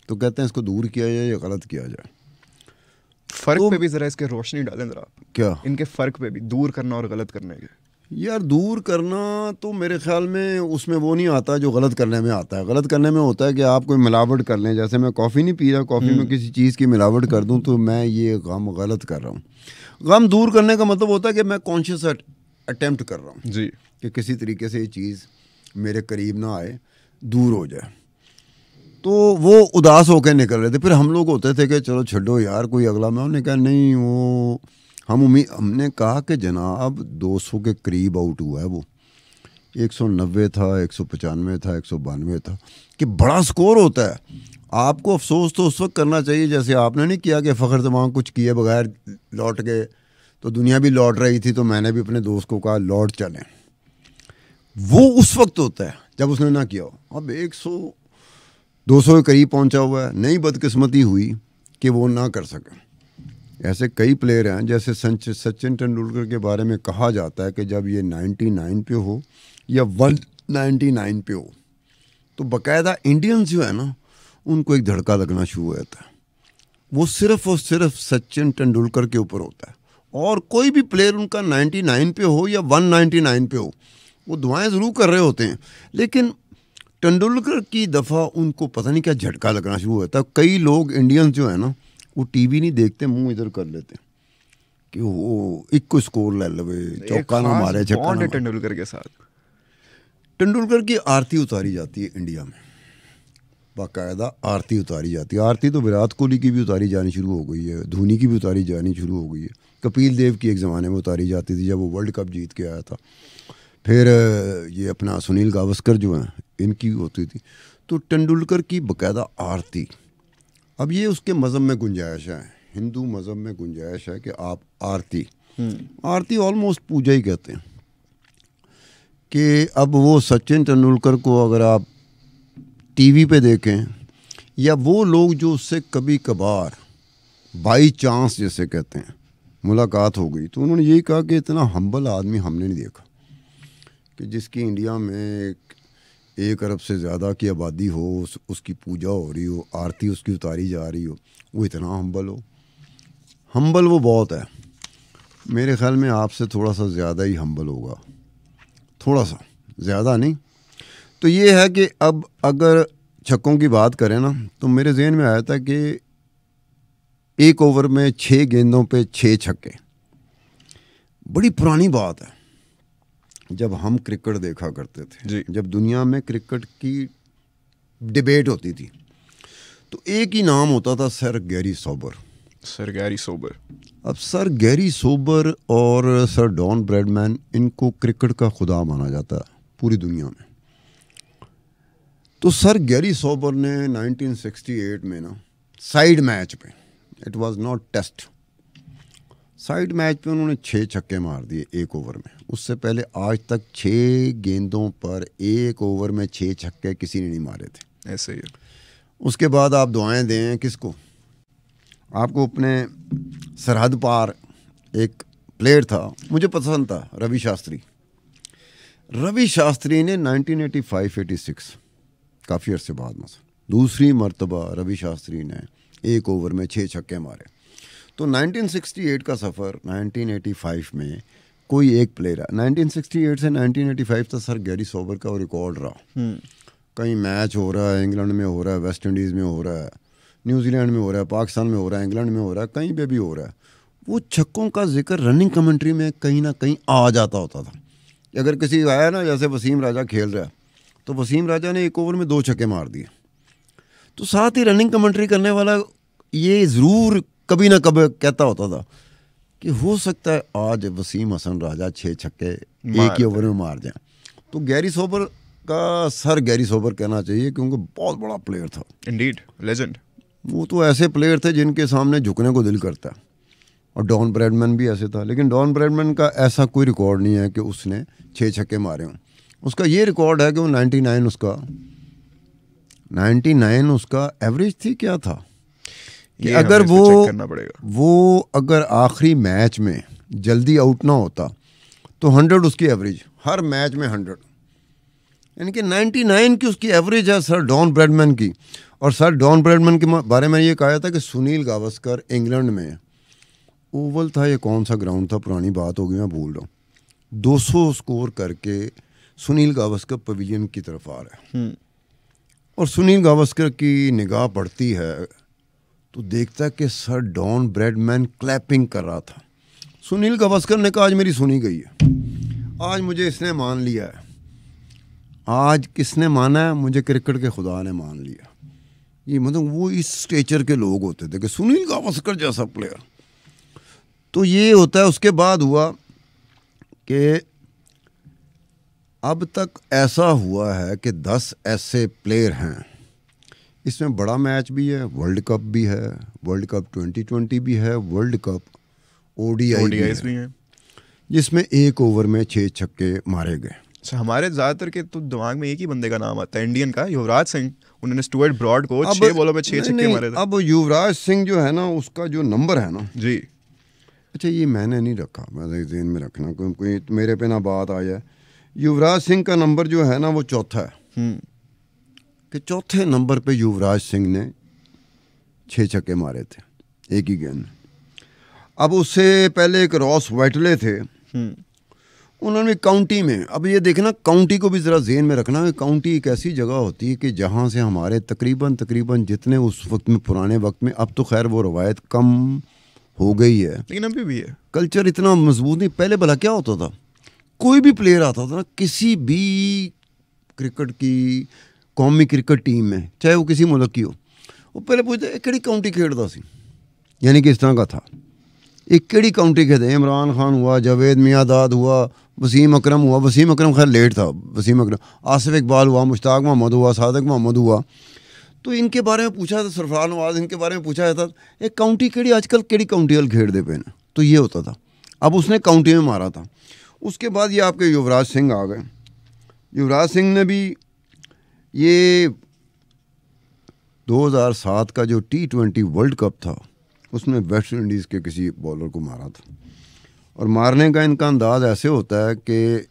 तो कहते हैं इसको दूर किया जाए या गलत किया जाए। फ़र्क पे भी ज़रा इसके रोशनी डालें ज़रा, क्या इनके फ़र्क पे भी, दूर करना और गलत करने के। यार दूर करना तो मेरे ख्याल में उसमें वो नहीं आता जो गलत करने में आता है। गलत करने में होता है कि आप कोई मिलावट कर लें, जैसे मैं कॉफ़ी नहीं पी रहा, कॉफ़ी में किसी चीज़ की मिलावट कर दूं, तो मैं ये गम गलत कर रहा हूँ। गम दूर करने का मतलब होता है कि मैं कॉन्शियस अटेम्प्ट कर रहा हूँ जी, कि किसी तरीके से ये चीज़ मेरे करीब ना आए, दूर हो जाए। तो वो उदास होकर निकल रहे थे। फिर हम लोग होते थे कि चलो छोड़ो यार, कोई अगला। मैं उन्होंने कहा नहीं, वो हमने कहा कि जनाब 200 के करीब आउट हुआ है, वो 190 था, 195 था, 192 था, कि बड़ा स्कोर होता है। आपको अफसोस तो उस वक्त करना चाहिए जैसे आपने नहीं किया कि फ़खर जमान कुछ किए बगैर लौट गए, तो दुनिया भी लौट रही थी, तो मैंने भी अपने दोस्त को कहा लौट चलें। वो उस वक्त होता है जब उसने ना किया। अब 200 के करीब पहुंचा हुआ है, नई बदकिस्मती हुई कि वो ना कर सके। ऐसे कई प्लेयर हैं, जैसे सचिन तेंदुलकर के बारे में कहा जाता है कि जब ये 99 पे हो या 199 पे हो, तो बाकायदा इंडियंस जो है ना, उनको एक धड़का लगना शुरू हो जाता है। वो सिर्फ और सिर्फ सचिन तेंदुलकर के ऊपर होता है, और कोई भी प्लेयर उनका 99 पे हो या 199 पे हो, वो दुआएं ज़रूर कर रहे होते हैं, लेकिन तेंदुलकर की दफ़ा उनको पता नहीं क्या झटका लगना शुरू होता है। कई लोग इंडियंस जो है ना, वो टीवी नहीं देखते, मुंह इधर कर लेते कि वो एक को स्कोर ले लवे, चौका ना मारे, छक्का ना। तेंदुलकर के साथ तेंदुलकर की आरती उतारी जाती है इंडिया में, बाकायदा आरती उतारी जाती है। आरती तो विराट कोहली की भी उतारी जानी शुरू हो गई है, धोनी की भी उतारी जानी शुरू हो गई है, कपिल देव की एक ज़माने में उतारी जाती थी जब वो वर्ल्ड कप जीत के आया था। फिर ये अपना सुनील गावस्कर जो हैं, इनकी होती थी। तो तेंदुलकर की बाकायदा आरती। अब ये उसके मज़हब में गुंजाइश है, हिंदू मज़हब में गुंजाइश है कि आप आरती ऑलमोस्ट पूजा ही कहते हैं। कि अब वो सचिन तेंदुलकर को अगर आप टीवी पे देखें, या वो लोग जो उससे कभी कभार बाई चांस जैसे कहते हैं मुलाकात हो गई, तो उन्होंने यही कहा कि इतना हम्बल आदमी हमने नहीं देखा, कि जिसकी इंडिया में 1 अरब से ज़्यादा की आबादी हो, उसकी पूजा हो रही हो, आरती उसकी उतारी जा रही हो, वो इतना हम्बल हो। हम्बल वो बहुत है, मेरे ख्याल में आपसे थोड़ा सा ज़्यादा ही हम्बल होगा, थोड़ा सा ज़्यादा नहीं। तो ये है कि अब अगर छक्कों की बात करें ना, तो मेरे जहन में आया था कि 1 ओवर में 6 गेंदों पे 6 छक्के, बड़ी पुरानी बात है। जब हम क्रिकेट देखा करते थे, जब दुनिया में क्रिकेट की डिबेट होती थी, तो एक ही नाम होता था, सर गैरी सोबर। अब सर गैरी सोबर और सर डॉन ब्रैडमैन, इनको क्रिकेट का खुदा माना जाता है पूरी दुनिया में। तो सर गैरी सोबर ने 1968 में ना साइड मैच पे, it was not test, side match पे उन्होंने 6 छक्के मार दिए एक ओवर में। उससे पहले आज तक 6 गेंदों पर एक ओवर में 6 छक्के किसी ने नहीं मारे थे। ऐसे ही है। उसके बाद आप दुआएं दें किसको, आपको अपने सरहद पार एक प्लेयर था, मुझे पसंद था, रवि शास्त्री। रवि शास्त्री ने 1985-86 काफ़ी अरसे बाद मसला दूसरी मर्तबा रवि शास्त्री ने एक ओवर में 6 छक्के मारे। तो 1968 का सफ़र 1985 में कोई एक प्लेयर है, 1968 से 1985 तक सर गैरी सोबर का वो रिकॉर्ड रहा। कहीं मैच हो रहा है, इंग्लैंड में हो रहा है, वेस्ट इंडीज़ में हो रहा है, न्यूजीलैंड में हो रहा है, पाकिस्तान में हो रहा है, इंग्लैंड में हो रहा है, कहीं पे भी हो रहा है, वो छक्कों का जिक्र रनिंग कमेंट्री में कहीं ना कहीं आ जाता होता था। अगर किसी आया ना, जैसे वसीम राजा खेल रहा है तो वसीम राजा ने एक ओवर में 2 छक्के मार दिए, तो साथ ही रनिंग कमेंट्री करने वाला ये ज़रूर कभी ना कभी कहता होता था कि हो सकता है आज वसीम हसन राजा 6 छक्के एक ही ओवर में मार जाएं। तो गैरी सोबर का सर गैरी सोबर कहना चाहिए क्योंकि बहुत बड़ा प्लेयर था, इंडीड लेजेंड। वो तो ऐसे प्लेयर थे जिनके सामने झुकने को दिल करता है। और डॉन ब्रैडमैन भी ऐसे था, लेकिन डॉन ब्रैडमैन का ऐसा कोई रिकॉर्ड नहीं है कि उसने 6 छक्के मारे हों। उसका ये रिकॉर्ड है कि वो 99 उसका एवरेज थी, क्या था कि अगर वो अगर आखिरी मैच में जल्दी आउट ना होता तो 100 उसकी एवरेज, हर मैच में 100, यानी कि 99 की उसकी एवरेज है सर डॉन ब्रैडमैन की। और सर डॉन ब्रैडमैन के बारे में ये कहा था कि सुनील गावस्कर इंग्लैंड में ओवल था, ये कौन सा ग्राउंड था, पुरानी बात होगी, मैं भूल रहा हूँ, 200 स्कोर करके सुनील गावस्कर पवेलियन की तरफ आ रहा है और सुनील गावस्कर की निगाह पड़ती है तो देखता है कि सर डॉन ब्रैडमैन क्लैपिंग कर रहा था। सुनील गावस्कर ने कहा आज मेरी सुनी गई है, आज मुझे इसने मान लिया है। आज किसने माना है? मुझे क्रिकेट के खुदा ने मान लिया। ये मतलब वो इस स्टेचर के लोग होते थे कि सुनील गावस्कर जैसा प्लेयर। तो ये होता है। उसके बाद हुआ कि अब तक ऐसा हुआ है कि 10 ऐसे प्लेयर हैं, इसमें बड़ा मैच भी है, वर्ल्ड कप भी है, वर्ल्ड कप 2020 भी है, वर्ल्ड कप ODI भी है, जिसमें एक ओवर में 6 छक्के मारे गए। अच्छा, हमारे ज़्यादातर के तो दिमाग में एक ही बंदे का नाम आता है, इंडियन का, युवराज सिंह। उन्होंने स्टुअर्ट ब्रॉड को 6 बॉलों में 6 छक्के मारे थे। अब युवराज सिंह जो है ना, उसका जो नंबर है ना जी, अच्छा ये मैंने नहीं रखा, मैं ज़हन में रखना, कोई मेरे पे ना बात आ जाए। युवराज सिंह का नंबर जो है ना वो चौथा है कि चौथे नंबर पे युवराज सिंह ने 6 छक्के मारे थे एक ही गेंद में। अब उससे पहले एक रॉस वाइटले थे, उन्होंने काउंटी में, अब ये देखना काउंटी को भी ज़रा ज़हन में रखना, काउंटी एक ऐसी जगह होती है कि जहाँ से हमारे तकरीबन जितने उस वक्त में, पुराने वक्त में, अब तो खैर वो रवायत कम हो गई है, लेकिन अभी भी है, कल्चर इतना मजबूत नहीं। पहले भला क्या होता था, कोई भी प्लेयर आता था ना किसी भी क्रिकेट की कौमी क्रिकेट टीम में, चाहे वो किसी मुल्क की हो, वो पहले पूछते केड़ी काउंटी खेड़दा सी, यानी कि इस तरह का था, एक केड़ी काउंटी खेलते। इमरान खान हुआ, जावेद मियादाद हुआ, वसीम अकरम हुआ, वसीम अकरम खैर लेट था, वसीम अकरम, आसिफ इकबाल हुआ, मुश्ताक मोहम्मद हुआ, सादिक मोहम्मद हुआ। तो इनके बारे में पूछा था, सरफराज नवाज, इनके बारे में पूछा जाता था एक काउंटी केड़ी आजकल केड़ी काउंटी वाल खेड़ दे पे ना, तो ये होता था। अब उसने काउंटी में मारा था। उसके बाद ये आपके युवराज सिंह आ गए। युवराज सिंह ने भी ये 2007 का जो T20 वर्ल्ड कप था उसमें वेस्ट इंडीज़ के किसी बॉलर को मारा था, और मारने का इनका अंदाज ऐसे होता है कि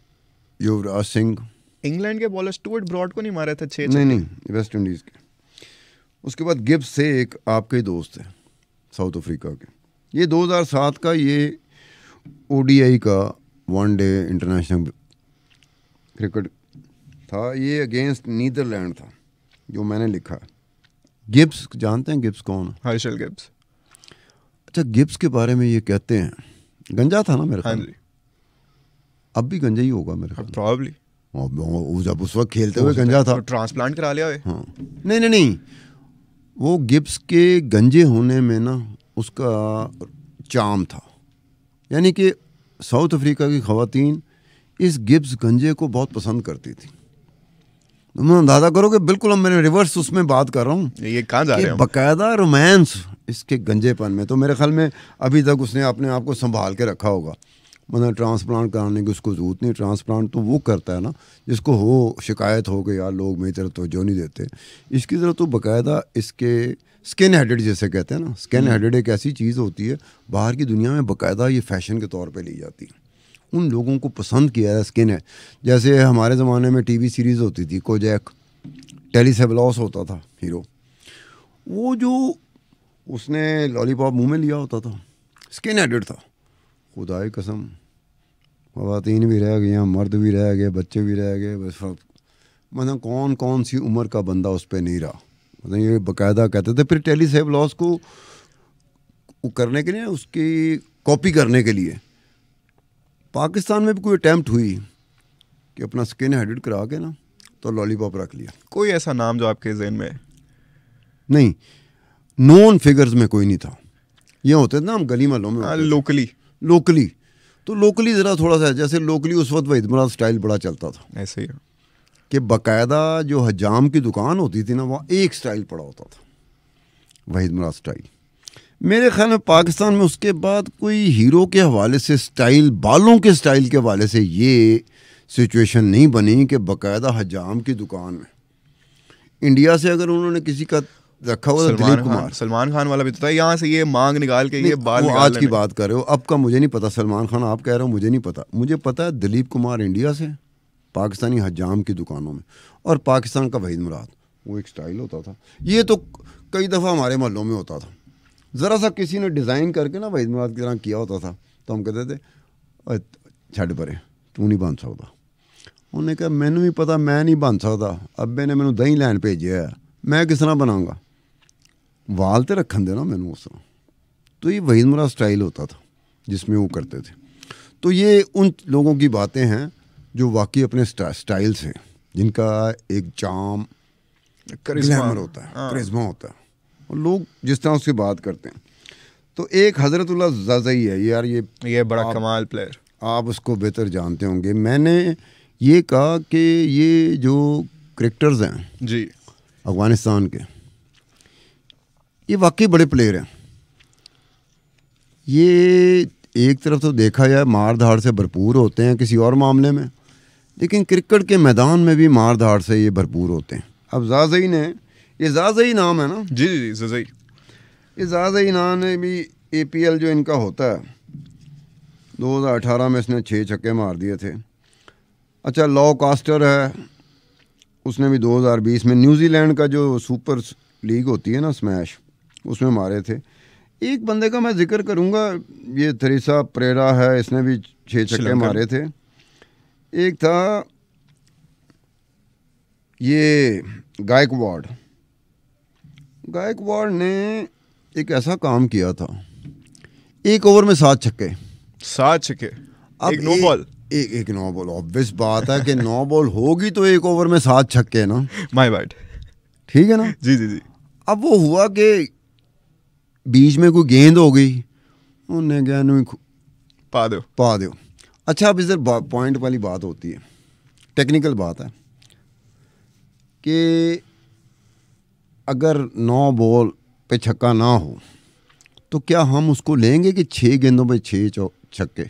युवराज सिंह इंग्लैंड के बॉलर स्टुअर्ट ब्रॉड को नहीं मारे थे 6 नहीं, वेस्ट इंडीज़ के। उसके बाद गिब्स से एक आपके दोस्त है साउथ अफ्रीका के, ये 2007 का ये ODI का वनडे इंटरनेशनल क्रिकेट था, ये अगेंस्ट नीदरलैंड था जो मैंने लिखा। गिब्स जानते हैं गिब्स कौन है? Herschelle Gibbs. अच्छा, गिब्स के बारे में ये कहते हैं गंजा था ना मेरे ख्याल। हाँ जी, अब भी गंजा ही होगा मेरे ख्याल, प्रॉब्ली। जब उस वक्त खेलते हुए गंजा था, ट्रांसप्लांट करा लिया है। हाँ, नहीं, वो गिब्स के गंजे होने में ना उसका चाम था, यानी कि साउथ अफ्रीका की ख़वातीन इस गिब्स गंजे को बहुत पसंद करती थी। तुम अंदाजा करो कि बिल्कुल मैंने रिवर्स उसमें बात कर रहा हूँ, ये कहाँ जा रहे हैं हम? बकायदा रोमांस इसके गंजेपन में। तो मेरे ख्याल में अभी तक उसने अपने आप को संभाल के रखा होगा, मतलब ट्रांसप्लांट कराने की उसको जरूरत नहीं। ट्रांसप्लांट तो वो करता है ना जिसको हो शिकायत हो कि यार लोग मेरी तरफ तवज्जो नहीं देते। इसकी तरफ तो बकायदा इसके स्किन हेडेड जैसे कहते हैं ना, स्किन हेडेड एक ऐसी चीज़ होती है बाहर की दुनिया में बकायदा ये फैशन के तौर पे ली जाती है। उन लोगों को पसंद किया है स्किन है। जैसे हमारे ज़माने में टीवी सीरीज़ होती थी कोजैक, टेली सेबलॉस होता था हीरो, वो जो उसने लॉलीपॉप मुंह में लिया होता था स्किन हेडेड था। खुदाई कसम, ख़वातीन भी रह गई, मर्द भी रह गए, बच्चे भी रह गए, बस मतलब कौन कौन सी उम्र का बंदा उस पर नहीं रहा। मतलब ये बाकायदा कहते थे। फिर टेली सेबलॉस को करने के लिए, उसकी कॉपी करने के लिए पाकिस्तान में भी कोई अटैम्प्ट हुई कि अपना स्किन हेडेड करा के ना तो लॉलीपॉप रख लिया। कोई ऐसा नाम जो आपके ज़हन में? नहीं, नॉन फिगर्स में कोई नहीं था। ये होते थे ना हम गली महलों में लोकली तो लोकली ज़रा थोड़ा सा, जैसे लोकली उस वक्त वहीद मुराद स्टाइल बड़ा चलता था। ऐसे ही कि बाकायदा जो हजाम की दुकान होती थी ना, वहाँ एक स्टाइल पड़ा होता था, वहीद मुराद स्टाइल। मेरे ख्याल में पाकिस्तान में उसके बाद कोई हीरो के हवाले से स्टाइल, बालों के स्टाइल के हवाले से ये सिचुएशन नहीं बनी कि बाकायदा हजाम की दुकान में। इंडिया से अगर उन्होंने किसी का रखा हुआ, सलमान खान वाला भी तो था, यहाँ से ये मांग निकाल के ये बाल निकाल। आज की बात कर रहे हो, अब का मुझे नहीं पता। सलमान खान आप कह रहे हो, मुझे नहीं पता। मुझे पता है दिलीप कुमार इंडिया से पाकिस्तानी हजाम की दुकानों में, और पाकिस्तान का वहीद मुराद, वो एक स्टाइल होता था। ये तो कई दफ़ा हमारे महलों में होता था। ज़रा सा किसी ने डिज़ाइन करके ना वहीद मुराद की तरह किया होता था तो हम कहते थे छड़ परे तू नहीं बन सकता। उन्होंने कहा मैनू भी पता मैं नहीं बन सकता, अब्बे ने मैनू दही लैन भेजा है, मैं किस तरह बनाऊँगा, वाल तो रखन देना मैनू उस तरह। तो ये वहीद मुराद स्टाइल होता था जिसमें वो करते थे। तो ये उन लोगों की बातें हैं जो वाकई अपने स्टाइल से, जिनका एक चाम ग्लैमर होता है, करिश्मा होता है, और लोग जिस तरह उससे बात करते हैं। तो एक हज़रतुल्लाह ज़ाज़ई है यार, ये बड़ा कमाल प्लेयर, आप उसको बेहतर जानते होंगे। मैंने ये कहा कि ये जो क्रिकेटर्स हैं जी अफ़गानिस्तान के, ये वाकई बड़े प्लेयर हैं। ये एक तरफ तो देखा जाए मार धाड़ से भरपूर होते हैं किसी और मामले में, लेकिन क्रिकेट के मैदान में भी मार धाड़ से ये भरपूर होते हैं। अब ज़ाज़ई ने, ये ज़ाज़ई नाम है ना? जी जी ज़ाज़ई। ये ज़ाज़ई नाम ने भी APL जो इनका होता है 2018 में इसने 6 छक्के मार दिए थे। अच्छा, लॉ कास्टर है, उसने भी 2020 में न्यूजीलैंड का जो सुपर लीग होती है ना, स्मैश, उसमें मारे थे। एक बंदे का मैं जिक्र करूँगा, ये थेरेसा परेरा है, इसने भी 6 छक्के मारे थे। एक था ये गायकवाड़ ने एक ऐसा काम किया था, 1 ओवर में 7 छक्के। अब एक नो बॉल, एक नो बॉल, ऑब्वियस बात है कि नो बॉल होगी तो 1 ओवर में 7 छक्के ना। माय बैड, ठीक है ना? जी जी जी। अब वो हुआ कि बीच में कोई गेंद हो गई, उन्हें क्या नहीं पा दो। अच्छा, अब इधर पॉइंट वाली बात होती है, टेक्निकल बात है कि अगर 9 बॉल पे छक्का ना हो तो क्या हम उसको लेंगे कि 6 गेंदों पे 6 छक्के?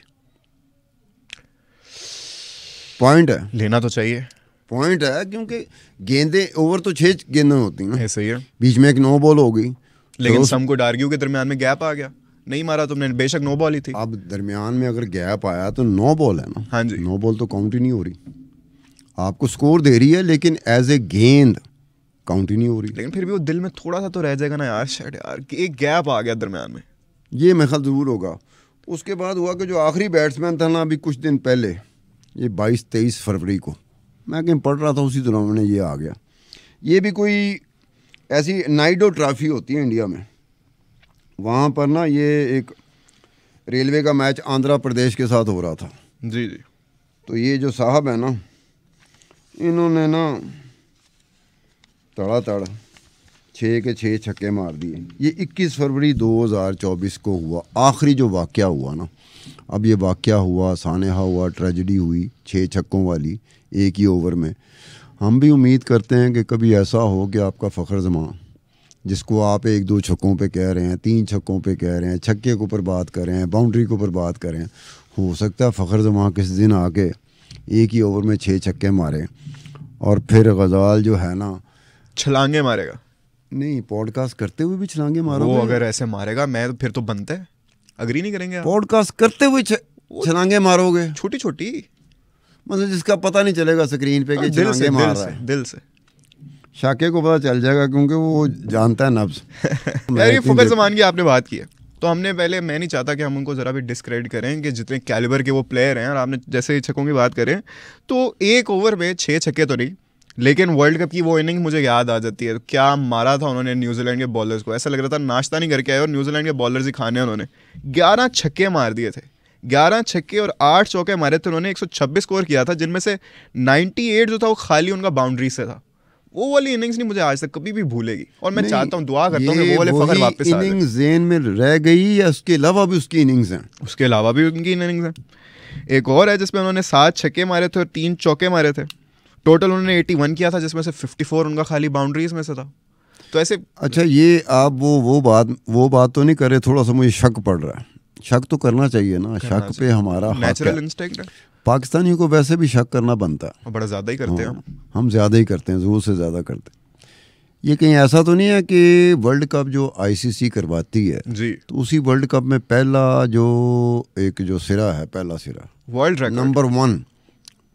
पॉइंट है, लेना तो चाहिए। पॉइंट है, क्योंकि गेंदें ओवर तो 6 गेंदें होती हैं, ऐसे ही है। बीच में एक 9 बॉल हो गई, लेकिन सम कुड आर्ग्यू के दरमियान में गैप आ गया, नहीं मारा तुमने, बेशक नो बॉल ही थी। अब दरमियान में अगर गैप आया तो 9 बॉल है ना। हाँ जी, 9 बॉल तो काउंट ही नहीं हो रही, आपको स्कोर दे रही है लेकिन एज ए गेंद काउंट ही नहीं हो रही। लेकिन फिर भी वो दिल में थोड़ा सा तो रह जाएगा ना यार, शायद यार एक गैप आ गया दरमियान में, ये मेरे ख्याल ज़रूर होगा। उसके बाद हुआ कि जो आखिरी बैट्समैन था ना, अभी कुछ दिन पहले, ये 22-23 फरवरी को मैं कहीं पढ़ रहा था, उसी दौरान में ये आ गया। ये भी कोई ऐसी नाइडो ट्रॉफी होती है इंडिया में, वहाँ पर ना ये एक रेलवे का मैच आंध्र प्रदेश के साथ हो रहा था। जी जी। तो ये जो साहब है ना, इन्होंने ना तड़ा 6 के 6 छक्के मार दिए। ये 21 फरवरी 2024 को हुआ, आखिरी जो वाक़या हुआ ना। अब ये वाक़या हुआ, सानेहा हुआ, ट्रेजेडी हुई 6 छक्कों वाली एक ही ओवर में। हम भी उम्मीद करते हैं कि कभी ऐसा हो कि आपका फ़खर ज़मां, जिसको आप 1-2 छक्कों पे कह रहे हैं, 3 छक्कों पे कह रहे हैं, छक्के के ऊपर बात कर रहे हैं, बाउंड्री के ऊपर बात कर रहे हैं, हो सकता है फ़खर ज़मां किसी दिन आके एक ही ओवर में 6 छक्के मारे और फिर गज़ाल जो है ना छलांगे मारेगा। नहीं, पॉडकास्ट करते हुए भी छलांगे मारोगे? वो अगर ऐसे मारेगा मैं फिर तो बनता है, अग्री नहीं करेंगे आप? पॉडकास्ट करते हुए छलांगे मारोगे? छोटी छोटी, मतलब जिसका पता नहीं चलेगा स्क्रीन पे कि छलांगे मार रहा है। दिल से शाके को पता चल जाएगा क्योंकि वो जानता है नब्ज। यार ये फ़खर ज़मान की आपने बात की है तो हमने पहले, मैं नहीं चाहता कि हम उनको ज़रा भी डिस्क्रेडिट करें कि जितने कैलिबर के वो प्लेयर हैं, और आपने जैसे छक्कों की बात करें तो एक ओवर में 6 छक्के तो नहीं, लेकिन वर्ल्ड कप की वो इनिंग मुझे याद आ जाती है। क्या मारा था उन्होंने न्यूजीलैंड के बॉलर्स को, ऐसा लग रहा था नाश्ता नहीं करके आए और न्यूजीलैंड के बॉलर्स ही खाने उन्होंने। 11 छक्के मार दिए थे, 11 छक्के और 8 चौके मारे थे उन्होंने। 126 स्कोर किया था, जिनमें से 98 जो था वो खाली उनका बाउंड्री से था। वो वाली इनिंग्स नहीं मुझे आज तक कभी भी भूलेगी, और मैं चाहता हूँ, दुआ करता हूँ कि वो वाले फ़खर वापस आ जाए। इनिंग्स ज़हन में रह गई या उसके अलावा भी उसकी इनिंग्स हैं? उसके अलावा भी उनकी इनिंग्स हैं। एक और है जिसमें उन्होंने 7 छक्के मारे थे और 3 चौके मारे थे। टोटल उन्होंने 81 किया था, जिसमें से 54 उनका खाली बाउंड्रीज में से था। तो ऐसे अच्छा, ये आप वो बात तो नहीं कर रहे? थोड़ा सा मुझे शक पड़ रहा है। शक तो करना चाहिए ना, शक पे हमारा नेचुरल इंस्टिंक्ट है। पाकिस्तानियों को वैसे भी शक करना बनता है, बड़ा ज़्यादा ही करते हैं हम ज़्यादा ही करते हैं, ज़रूर से ज़्यादा करते हैं। ये कहीं ऐसा तो नहीं है कि वर्ल्ड कप जो आईसीसी करवाती है जी, तो उसी वर्ल्ड कप में पहला जो सिरा है, पहला सिरा वर्ल्ड रिकॉर्ड नंबर 1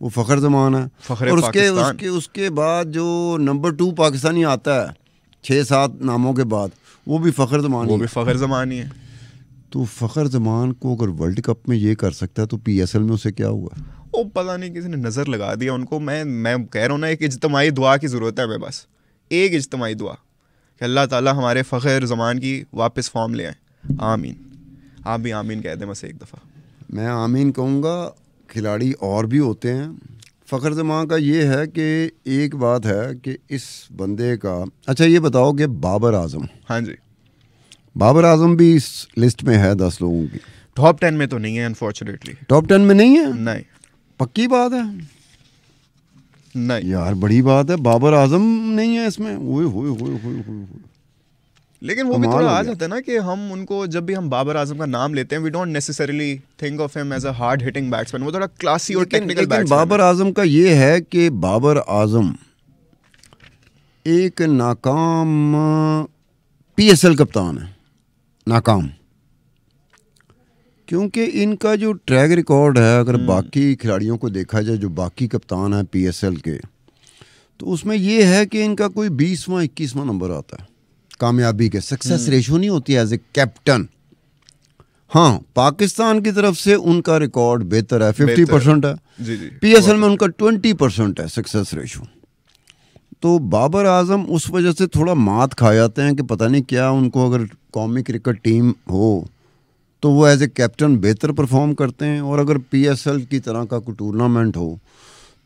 वो फ़खर ज़मान है, और उसके बाद जो नंबर 2 पाकिस्तानी आता है 6-7 नामों के बाद, वो भी फ़खर ज़मान ही है। तो फ़खर ज़मान को अगर वर्ल्ड कप में ये कर सकता है तो पीएसएल में उसे क्या हुआ? वो पता नहीं, किसी ने नज़र लगा दिया उनको। मैं कह रहा हूँ ना, एक इज्तिमाई दुआ की ज़रूरत है हमें, बस एक इज्तिमाई दुआ कि अल्लाह ताला हमारे फ़खर ज़मान की वापस फॉर्म ले आए। आमीन। आप भी आमीन कह दें बस एक दफ़ा। मैं आमीन कहूँगा। खिलाड़ी और भी होते हैं। फ़खर ज़मान का ये है कि एक बात है कि इस बंदे का, अच्छा ये बताओ कि बाबर आज़म, हाँ जी, बाबर आज़म भी इस लिस्ट में है 10 लोगों की? टॉप 10 में तो नहीं है अनफॉर्चुनेटली। टॉप 10 में नहीं है? नहीं। पक्की बात है? नहीं यार बड़ी बात है, बाबर आज़म नहीं है इसमें। ओए लेकिन वो भी थोड़ा आ जाता है ना कि हम उनको, जब भी हम बाबर आजम का नाम लेते हैं, we don't necessarily think of him as a hard hitting batsman. वो थोड़ा क्लासी और टेक्निकल बैट्समैन। बाबर आजम का ये है कि बाबर आजम एक नाकाम पीएसएल कप्तान है, नाकाम। क्योंकि इनका जो ट्रैक रिकॉर्ड है, अगर बाकी खिलाड़ियों को देखा जाए जो बाकी कप्तान है पीएसएल के, तो उसमें ये है कि इनका कोई 20वां 21वां नंबर आता है कामयाबी के। सक्सेस रेशो नहीं होती एज ए कैप्टन। हाँ, पाकिस्तान की तरफ से उनका रिकॉर्ड बेहतर है, 50% है। जी जी। पीएसएल में उनका 20% है सक्सेस रेशो। तो बाबर आजम उस वजह से थोड़ा मात खा जाते हैं कि पता नहीं क्या, उनको अगर कौमी क्रिकेट टीम हो तो वो एज ए कैप्टन बेहतर परफॉर्म करते हैं, और अगर पीएसएल की तरह का कोई टूर्नामेंट हो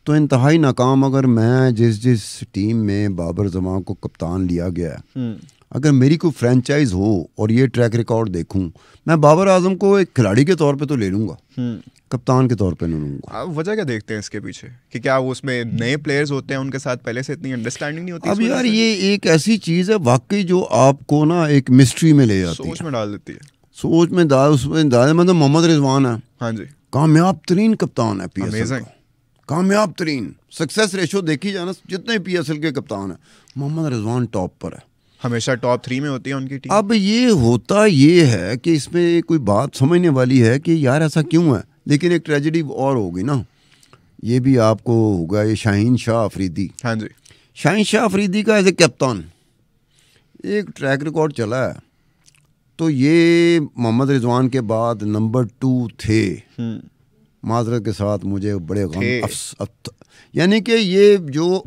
तो इंतहाई नाकाम। अगर मैं जिस टीम में बाबर ज़मान को कप्तान लिया गया है, अगर मेरी कोई फ्रेंचाइज हो और ये ट्रैक रिकॉर्ड देखूं, मैं बाबर आजम को एक खिलाड़ी के तौर पे तो ले लूँगा, कप्तान के तौर पे नहीं लूँगा। आप वजह क्या देखते हैं इसके पीछे कि क्या वो उसमें नए प्लेयर्स होते हैं, उनके साथ पहले से इतनी अंडरस्टैंडिंग नहीं होती? अब यार ये एक ऐसी चीज़ है वाकई जो आपको ना एक मिस्ट्री में ले जाती है, सोच में डाल देती है। सोच में उसमें डाल। मतलब मोहम्मद रिजवान है, हाँ जी, कामयाब तरीन कप्तान है पीएसएल Amazing. का, कामयाब तरीन। सक्सेस रेशो देखी जाए ना, जितने पीएसएल के कप्तान है, मोहम्मद रिजवान टॉप पर है, हमेशा टॉप 3 में होती है उनकी टीम। अब ये होता ये है कि इसमें कोई बात समझने वाली है कि यार ऐसा क्यों है। लेकिन एक ट्रेजेडी और होगी ना, ये भी आपको होगा, ये शाहीन शाह अफरीदी। हाँ जी, शाहीन शाह अफरीदी का एज ए कैप्टन एक ट्रैक रिकॉर्ड चला है, तो ये मोहम्मद रिजवान के बाद नंबर 2 थे। माजरत के साथ मुझे बड़े गम, यानी कि ये जो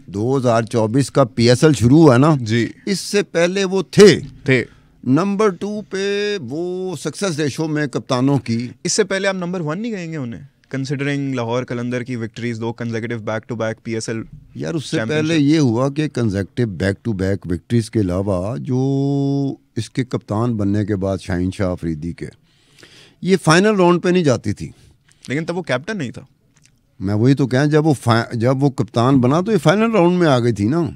2024 का पीएसएल शुरू हुआ ना जी, इससे पहले वो थे नंबर 2 पे वो सक्सेस रेशो में कप्तानों की। इससे पहले आप नंबर 1 नहीं कहेंगे उन्हें, कंसिडरिंग लाहौर कलंदर की victories, 2 consecutive back to back PSL? यार उससे पहले ये हुआ कि consecutive back to back victories के अलावा जो इसके कप्तान बनने के बाद शाहीन शाह अफरीदी के, ये फाइनल राउंड पे नहीं जाती थी। लेकिन तब वो कैप्टन नहीं था। मैं वही तो कहें, जब वो कप्तान बना तो ये फाइनल राउंड में आ गई थी ना।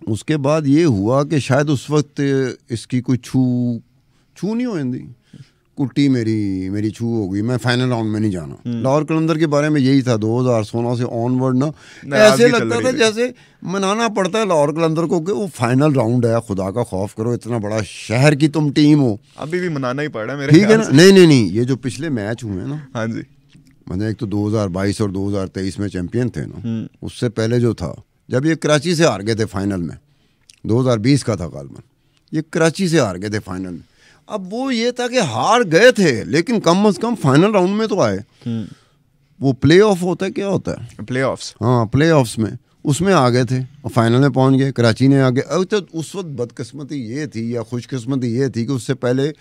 उसके बाद ये हुआ कि शायद उस वक्त इसकी कोई छू नहीं हो जाती, कुट्टी मेरी छू हो गई, मैं फाइनल राउंड में नहीं जाना। लाहौर कलंदर के बारे में यही था 2016 से ऑनवर्ड ना ऐसे लगता था जैसे मनाना पड़ता है लाहौर कलंदर को कि वो फाइनल राउंड है, खुदा का खौफ करो, इतना बड़ा शहर की तुम टीम हो, अभी भी मनाना ही पड़ रहा है मेरे ठीक है ना। नहीं, ये जो पिछले मैच हुए ना, हाँ जी, मतलब एक तो 2022 और 2023 में चैंपियन थे ना, उससे पहले जो था जब ये कराची से हार गए थे फाइनल में, 2020 का था गालमन, ये कराची से हार गए थे फाइनल में। अब वो ये था कि हार गए थे लेकिन कम से कम फाइनल राउंड में तो आए। वो प्ले ऑफ होता है, क्या होता है, प्ले ऑफ्स, हाँ प्ले ऑफ्स में, उसमें आ गए थे और फाइनल में पहुंच गए, कराची ने आगे। अब तो उस वक्त बदकिस्मती ये थी या खुशकिस्मती ये थी कि उससे पहले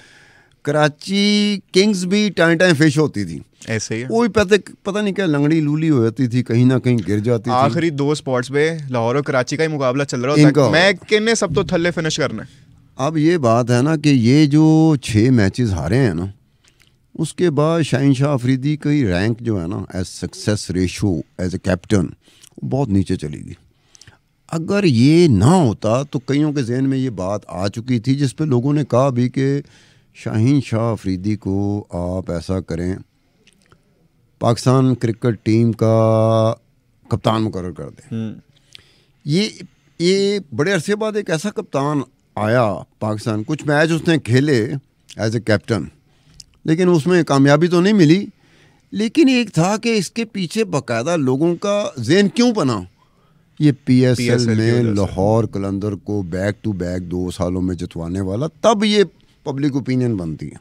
कराची किंग्स भी टाइम फिश होती थी, ऐसे ही कोई पता नहीं क्या लंगड़ी लूली हो जाती थी, कहीं ना कहीं गिर जाती थी। आखिरी 2 स्पॉट्स पे लाहौर और कराची का ही मुकाबला चल रहा होता, मैं किन्ने सब तो थल्ले फिनिश करना है। अब ये बात है ना कि ये जो 6 मैचेस हारे हैं ना, उसके बाद शाहीन शाह अफरीदी की रैंक जो है ना as success ratio as a captain बहुत नीचे चली गई। अगर ये ना होता तो कईयों के जहन में ये बात आ चुकी थी, जिस पे लोगों ने कहा भी कि शाहीन शाह अफरीदी को आप ऐसा करें, पाकिस्तान क्रिकेट टीम का कप्तान मुकर्रर कर दें। ये बड़े अरसे बाद एक ऐसा कप्तान आया पाकिस्तान, कुछ मैच उसने खेले एज ए कैप्टन, लेकिन उसमें कामयाबी तो नहीं मिली। लेकिन एक था कि इसके पीछे बाकायदा लोगों का ज़हन क्यों बना, ये PSL में लाहौर कलंदर को बैक टू बैक 2 सालों में जितवाने वाला, तब ये पब्लिक ओपिनियन बनती है,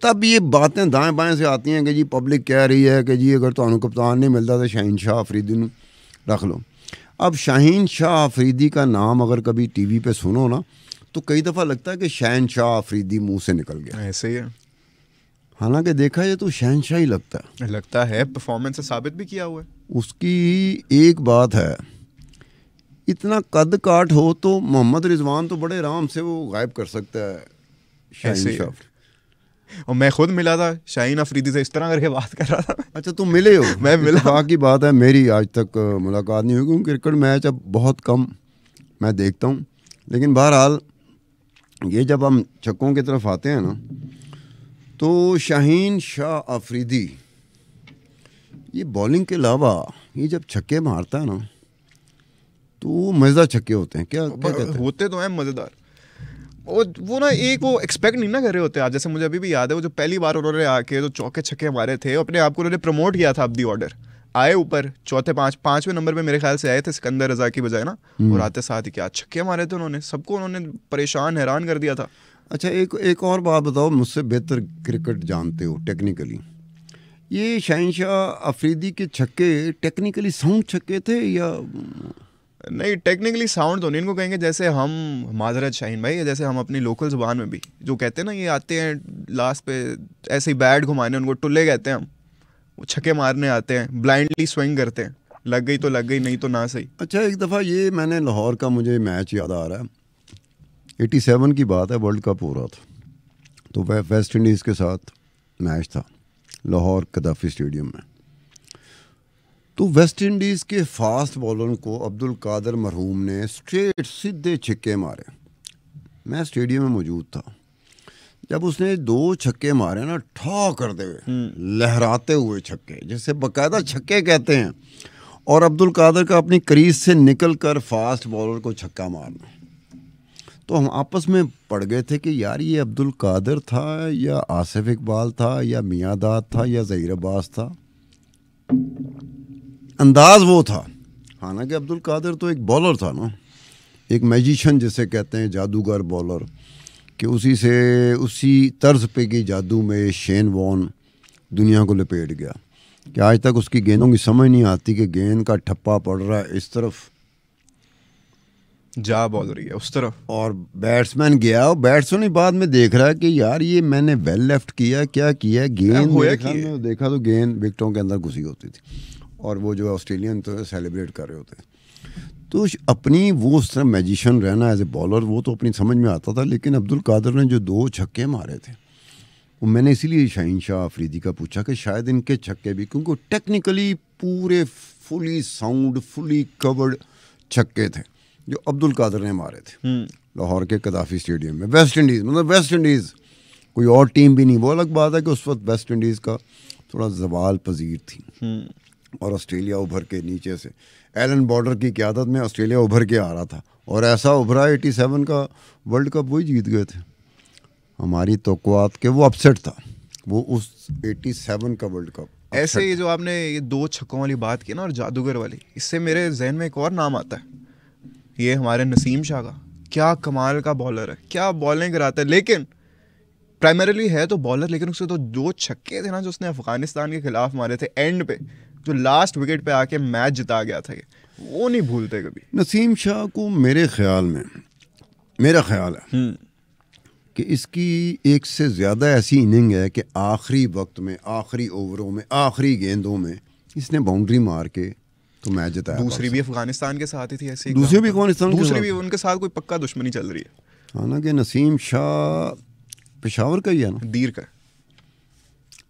तब ये बातें दाएं बाएं से आती हैं कि जी पब्लिक कह रही है कि जी अगर तो कप्तान नहीं मिलता तो शाहीन शाह अफरीदी ने रख लो। अब शाहीन शाह अफरीदी का नाम अगर कभी टीवी पे सुनो ना तो कई दफ़ा लगता है कि शाहीन शाह अफरीदी मुंह से निकल गया, ऐसे ही है। हालांकि देखा ये तो शहनशाह ही लगता है परफॉर्मेंस से साबित भी किया हुआ है। उसकी एक बात है, इतना कद काट हो तो मोहम्मद रिजवान तो बड़े आराम से वो गायब कर सकता है शाहीन शाह। और मैं खुद मिला था शाहीन अफरीदी से, इस तरह करके बात कर रहा था। अच्छा तुम मिले हो? मैं मिला। बाकी बात है, मेरी आज तक मुलाकात नहीं हुई क्योंकि क्रिकेट मैच अब बहुत कम मैं देखता हूँ। लेकिन बहरहाल ये जब हम छक्कों की तरफ आते हैं ना, तो शाहीन शाह अफरीदी ये बॉलिंग के अलावा ये जब छक्के मारता है ना तो मज़ेदार छक्के होते हैं। क्या कहते हैं? होते तो हैं मज़ेदार। वो ना एक वो एक्सपेक्ट नहीं ना कर रहे होते। आज जैसे मुझे अभी भी याद है वो जो पहली बार उन्होंने आके जो चौके छक्के मारे थे, अपने आप को उन्होंने प्रमोट किया था, अब दी ऑर्डर आए ऊपर चौथे 5वें नंबर पे मेरे ख्याल से आए थे सिकंदर रजा की बजाय ना, और आते साथ ही क्या छक्के मारे थे उन्होंने, सबको उन्होंने परेशान हैरान कर दिया था। अच्छा एक और बात बताओ, मुझसे बेहतर क्रिकेट जानते हो टेक्निकली, ये शाहीन शाह अफरीदी के छक्के टेक्निकली साउंड छक्के थे या नहीं? टेक्निकली साउंड तो नहीं इनको कहेंगे, जैसे हम माजरत शाहीन भाई, जैसे हम अपनी लोकल जुबान में भी जो कहते हैं ना, ये आते हैं लास्ट पे ऐसे ही बैट घुमाने, उनको टुल्ले कहते हैं हम, वो छक्के मारने आते हैं, ब्लाइंडली स्विंग करते हैं, लग गई तो लग गई, नहीं तो ना सही। अच्छा एक दफ़ा ये मैंने लाहौर का मुझे मैच याद आ रहा है, 87 की बात है, वर्ल्ड कप हो रहा था, तो वह वेस्ट इंडीज़ के साथ मैच था लाहौर कदाफी स्टेडियम में। तो वेस्ट इंडीज़ के फास्ट बॉलर को अब्दुल कादर मरहूम ने स्ट्रेट सीधे छक्के मारे। मैं स्टेडियम में मौजूद था जब उसने 2 छक्के मारे ना, ठा कर दे लहराते हुए छक्के, जिसे बाकायदा छक्के कहते हैं, और अब्दुल कादर का अपनी क्रीज से निकल कर फास्ट बॉलर को छक्का मारना। तो हम आपस में पड़ गए थे कि यार ये अब्दुल कादर था या आसिफ इकबाल था या मियादाद था या ज़हीर अब्बास था, अंदाज वो था। हालांकि अब्दुल कादर तो एक बॉलर था ना, एक मैजिशियन जिसे कहते हैं, जादूगर बॉलर, कि उसी तर्ज पे की जादू में शेन वॉन दुनिया को लपेट गया कि आज तक उसकी गेंदों की समझ नहीं आती कि गेंद का ठप्पा पड़ रहा है इस तरफ, जा बॉल रही है उस तरफ, और बैट्समैन गया और बैट्समैन बाद में देख रहा है कि यार ये मैंने वेल लेफ्ट किया, क्या किया, गेंद में देखा तो गेंद विकेटों के अंदर घुसी होती थी, और वो जो ऑस्ट्रेलियन तो सेलिब्रेट कर रहे होते। तो अपनी वो उस तरह मैजिशियन रहना एज ए बॉलर, वो तो अपनी समझ में आता था। लेकिन अब्दुल कादर ने जो 2 छक्के मारे थे, मैंने इसीलिए शाहीन शाह अफरीदी का पूछा कि शायद इनके छक्के भी, क्योंकि टेक्निकली पूरे फुली साउंड फुली कवर्ड छक्के थे जो अब्दुल कादर ने मारे थे लाहौर के कदाफी स्टेडियम में। वेस्ट इंडीज़, मतलब वेस्ट इंडीज़ कोई और टीम भी नहीं। वो अलग बात है कि उस वक्त वेस्ट इंडीज़ का थोड़ा जवाल पजीर थी और ऑस्ट्रेलिया उभर के नीचे से एलन बॉर्डर की क़यादत में ऑस्ट्रेलिया उभर के आ रहा था और ऐसा उभरा 87 का वर्ल्ड कप वही जीत गए थे। हमारी तवक्कुआत के वो अपसेट था वो उस 87 का वर्ल्ड कप। ऐसे ये जो आपने ये 2 छक्कों वाली बात की ना और जादूगर वाली, इससे मेरे जहन में एक और नाम आता है, ये हमारे नसीम शाह का। क्या कमाल का बॉलर है, क्या बॉलिंग कराता है, लेकिन प्राइमरीली है तो बॉलर, लेकिन उसके तो 2 छक्के थे ना जो उसने अफगानिस्तान के खिलाफ मारे थे एंड पे, जो लास्ट विकेट पे आके मैच जिता गया था, वो नहीं भूलते कभी। नसीम शाह को मेरे ख्याल में, मेरा ख्याल है कि इसकी एक से ज़्यादा ऐसी इनिंग है कि आखिरी वक्त में, आखिरी ओवरों में, आखिरी गेंदों में इसने बाउंड्री मार के तो मैच जिताया। दूसरी भी अफगानिस्तान के साथ ही थी ऐसी, दूसरी भी अफगानिस्तान, दूसरी भी उनके साथ कोई पक्का दुश्मनी चल रही है। हालांकि नसीम शाह पेशावर का ही है ना, दीर का।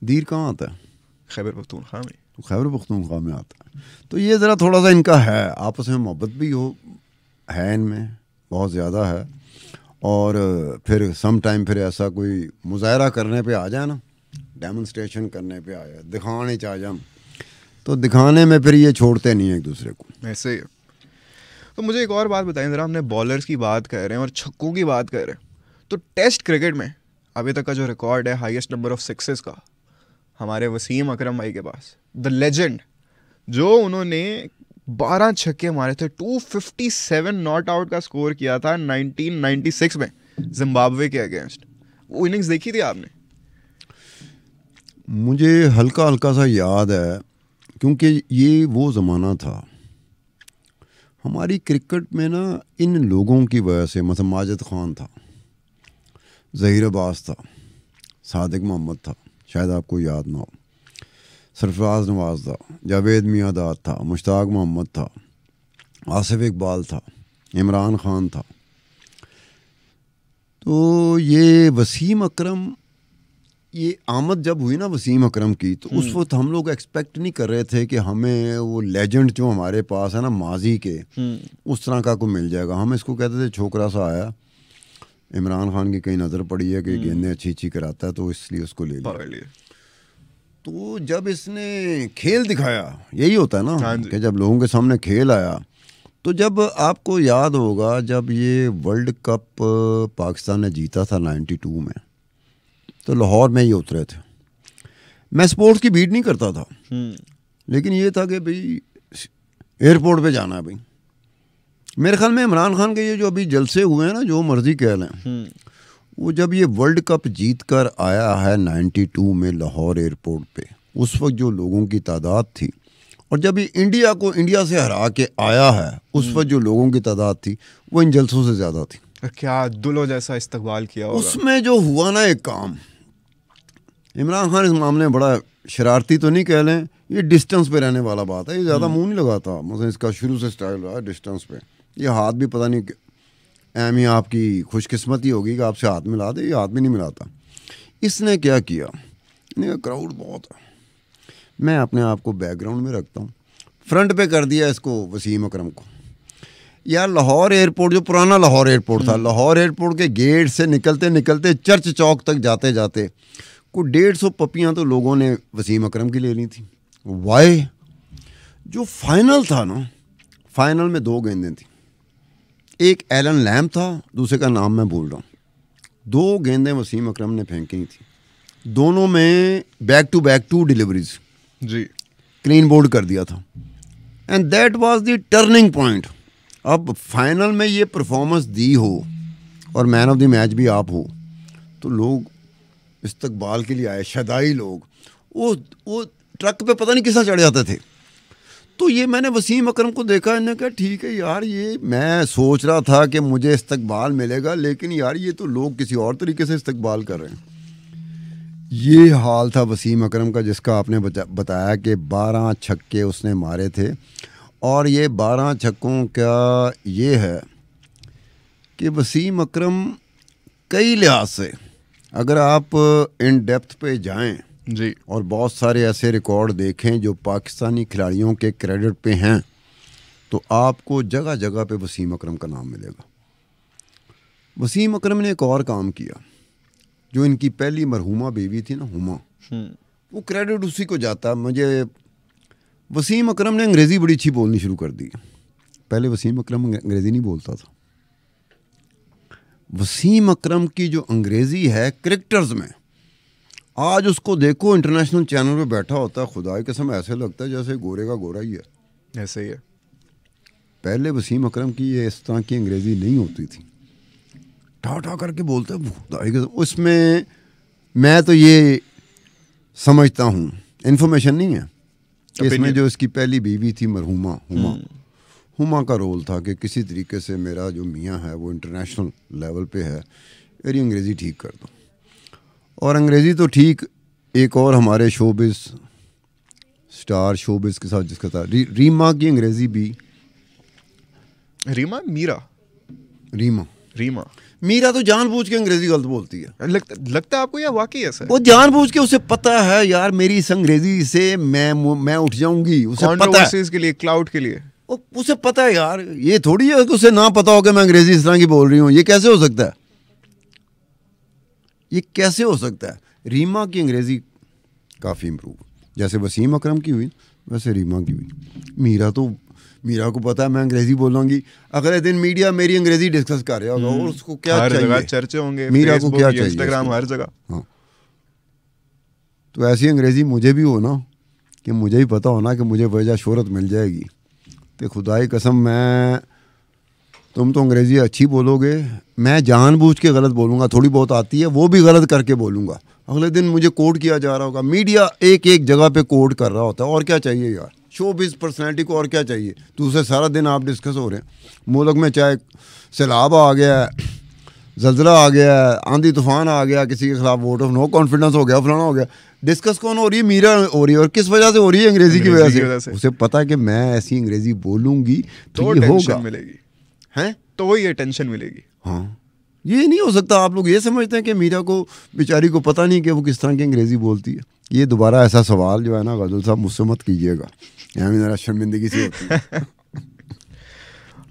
दीर कहाँ आता है? खैबर पख्तूनख्वा में। खैबर पख्तूनख्वा में आता है। तो ये ज़रा थोड़ा सा इनका है, आपस में मोहब्बत भी है इनमें बहुत ज़्यादा है। और फिर सम टाइम फिर ऐसा कोई मुजाहरा करने पे आ जाए ना, डेमोन्स्ट्रेशन करने पे आ जाए, दिखाने चाह जाए, तो दिखाने में फिर ये छोड़ते नहीं है एक दूसरे को। ऐसे ही। तो मुझे एक और बात बताएं ज़रा, हमने बॉलर्स की बात कर रहे हैं और छक्कों की बात कर रहे हैं, तो टेस्ट क्रिकेट में अभी तक का जो रिकॉर्ड है हाईएस्ट नंबर ऑफ सिक्सेस का, हमारे वसीम अकरम भाई के पास, द लेजेंड, जो उन्होंने 12 छक्के मारे थे, 257 नॉट आउट का स्कोर किया था 1996 में जिम्बाब्वे के अगेंस्ट। वो इनिंग्स देखी थी आपने? मुझे हल्का हल्का सा याद है, क्योंकि ये वो ज़माना था हमारी क्रिकेट में ना, इन लोगों की वजह से, मतलब माजिद खान था, ज़हीर अब्बास था, सादिक मोहम्मद था, शायद आपको याद ना हो, सरफराज नवाज था, जावेद मियादाद था, मुश्ताक मोहम्मद था, आसिफ इकबाल था, इमरान खान था। तो ये वसीम अकरम, ये आमद जब हुई ना वसीम अकरम की, तो उस वक्त हम लोग एक्सपेक्ट नहीं कर रहे थे कि हमें वो लेजेंड जो हमारे पास है ना माजी के, उस तरह का को मिल जाएगा। हम इसको कहते थे छोकरा सा आया, इमरान खान की कहीं नज़र पड़ी है कि गेंदें अच्छी अच्छी कराता है, तो इसलिए उसको ले लिया। तो जब इसने खेल दिखाया, यही होता है ना कि जब लोगों के सामने खेल आया, तो जब आपको याद होगा जब ये वर्ल्ड कप पाकिस्तान ने जीता था 92 में, तो लाहौर में ही उतरे थे। मैं स्पोर्ट्स की भीड़ नहीं करता था, लेकिन ये था कि भाई एयरपोर्ट पे जाना है भाई। मेरे ख्याल में इमरान खान के ये जो अभी जलसे हुए हैं ना, जो मर्जी कह लें, वो जब ये वर्ल्ड कप जीत कर आया है 92 में लाहौर एयरपोर्ट पे, उस वक्त जो लोगों की तादाद थी, और जब ये इंडिया को इंडिया से हरा के आया है, उस वक्त जो लोगों की तादाद थी वो इन जलसों से ज़्यादा थी। क्या दुलो जैसा इस्तकबाल किया होगा। उसमें जो हुआ ना एक काम, इमरान खान इस मामले में बड़ा शरारती तो नहीं कह लें, ये डिस्टेंस पे रहने वाला बात है, ये ज़्यादा मुंह नहीं लगाता, मतलब इसका शुरू से स्टाइल रहा है डिस्टेंस पे। ये हाथ भी पता नहीं, एम ही आपकी खुशकिस्मती होगी कि आपसे हाथ मिला दे, ये हाथ भी नहीं मिलाता। इसने क्या किया, क्राउड बहुत है, मैं अपने आप को बैकग्राउंड में रखता हूँ, फ्रंट पे कर दिया इसको वसीम अकरम को। यार लाहौर एयरपोर्ट, जो पुराना लाहौर एयरपोर्ट था, लाहौर एयरपोर्ट के गेट से निकलते निकलते चर्च चौक तक जाते जाते को 150 पपियाँ तो लोगों ने वसीम अकरम की ले ली थी। वाई जो फाइनल था ना, फाइनल में 2 गेंदें थी, एक एलन लैम था, दूसरे का नाम मैं भूल रहा हूँ। 2 गेंदें वसीम अकरम ने फेंकी थी, दोनों में बैक टू बैक 2 डिलीवरीज जी, क्लीन बोर्ड कर दिया था। And that was the turning point. अब फाइनल में ये परफॉर्मेंस दी हो और मैन ऑफ द मैच भी आप हो, तो लोग इस्तकबाल के लिए आए, शदाई लोग, वो ट्रक पे पता नहीं किसा चढ़ जाते थे। तो ये मैंने वसीम अकरम को देखा, इन्होंने कहा ठीक है यार, ये मैं सोच रहा था कि मुझे इस्तकबाल मिलेगा, लेकिन यार ये तो लोग किसी और तरीके से इस्तकबाल कर रहे हैं। ये हाल था वसीम अकरम का, जिसका आपने बताया कि 12 छक्के उसने मारे थे। और ये 12 छक्कों का ये है कि वसीम अकरम कई लिहाज से अगर आप इन डेप्थ पे जाएं जी, और बहुत सारे ऐसे रिकॉर्ड देखें जो पाकिस्तानी खिलाड़ियों के क्रेडिट पे हैं, तो आपको जगह जगह पे वसीम अकरम का नाम मिलेगा। वसीम अकरम ने एक और काम किया, जो इनकी पहली मरहुमा बीवी थी ना, हुमा, वो क्रेडिट उसी को जाता। मुझे वसीम अकरम ने अंग्रेज़ी बड़ी अच्छी बोलनी शुरू कर दी। पहले वसीम अकरम अंग्रेज़ी नहीं बोलता था। वसीम अकरम की जो अंग्रेज़ी है क्रिकेटर्स में, आज उसको देखो इंटरनेशनल चैनल पे बैठा होता है, खुदा की कसम ऐसे लगता है जैसे गोरे का गोरा ही है। ऐसे ही है। पहले वसीम अकरम की ये इस तरह की अंग्रेज़ी नहीं होती थी, ठा ठा करके बोलते हैं, खुदा की कसम। उसमें मैं तो ये समझता हूँ, इन्फॉर्मेशन नहीं है कि इसमें जो इसकी पहली बीवी थी मरहुमा, हुमा का रोल था कि किसी तरीके से मेरा जो मियाँ है वो इंटरनेशनल लेवल पे है, मेरी अंग्रेज़ी ठीक कर दो। और अंग्रेज़ी तो ठीक, एक और हमारे शोबिज़ स्टार शोबिज़ के साथ जिसका था रीमा की अंग्रेज़ी भी, रीमा मीरा तो जानबूझ के अंग्रेज़ी गलत बोलती है। लगता है आपको या वाकई ऐसा है? वो जानबूझ के, उसे पता है यार मेरी इस अंग्रेज़ी से मैं उठ जाऊंगी, उसे पता है के लिए, क्लाउड के लिए, उसे पता है यार। ये थोड़ी है कि उसे ना पता हो कि मैं अंग्रेज़ी इस तरह की बोल रही हूँ। ये कैसे हो सकता है? ये कैसे हो सकता है? रीमा की अंग्रेज़ी काफ़ी इम्प्रूव, जैसे वसीम अकरम की हुई वैसे रीमा की हुई। मीरा को पता है मैं अंग्रेज़ी बोलूँगी, अगले दिन मीडिया मेरी अंग्रेज़ी डिस्कस कर रहा होगा और उसको क्या चाहिए, चर्चे होंगे, मीरा को क्या चाहिए, इंस्टाग्राम, हर जगह। हाँ, तो ऐसी अंग्रेज़ी मुझे भी हो ना, कि मुझे भी पता होना कि मुझे वजह शोहरत मिल जाएगी, तो खुदाई कसम तुम तो अंग्रेज़ी अच्छी बोलोगे, मैं जानबूझ के गलत बोलूँगा, थोड़ी बहुत आती है वो भी गलत करके बोलूँगा, अगले दिन मुझे कोट किया जा रहा होगा। मीडिया एक एक जगह पे कोट कर रहा होता है, और क्या चाहिए यार शोबिज़ पर्सनैलिटी को, और क्या चाहिए? दूसरे सारा दिन आप डिस्कस हो रहे हैं मुल्क में, चाहे सैलाब आ गया है, जल्जला आ गया है, आंधी तूफान आ गया, किसी के खिलाफ वोट ऑफ नो कॉन्फिडेंस हो गया, फलाना हो गया, डिस्कस कौन हो रही है? मीरा हो रही है। और किस वजह से हो रही है? अंग्रेज़ी की वजह से। उसे पता है कि मैं ऐसी अंग्रेज़ी बोलूँगी तो ये होगा, मिलेगी हैं, तो वही ये टेंशन मिलेगी। हाँ, ये नहीं हो सकता। आप लोग ये समझते हैं कि मीरा को बेचारी को पता नहीं कि वो किस तरह की अंग्रेज़ी बोलती है। ये दोबारा ऐसा सवाल जो है ना गजल साहब मुझसे मत कीजिएगा, यहाँ मेरा शर्मिंदगी से होती है।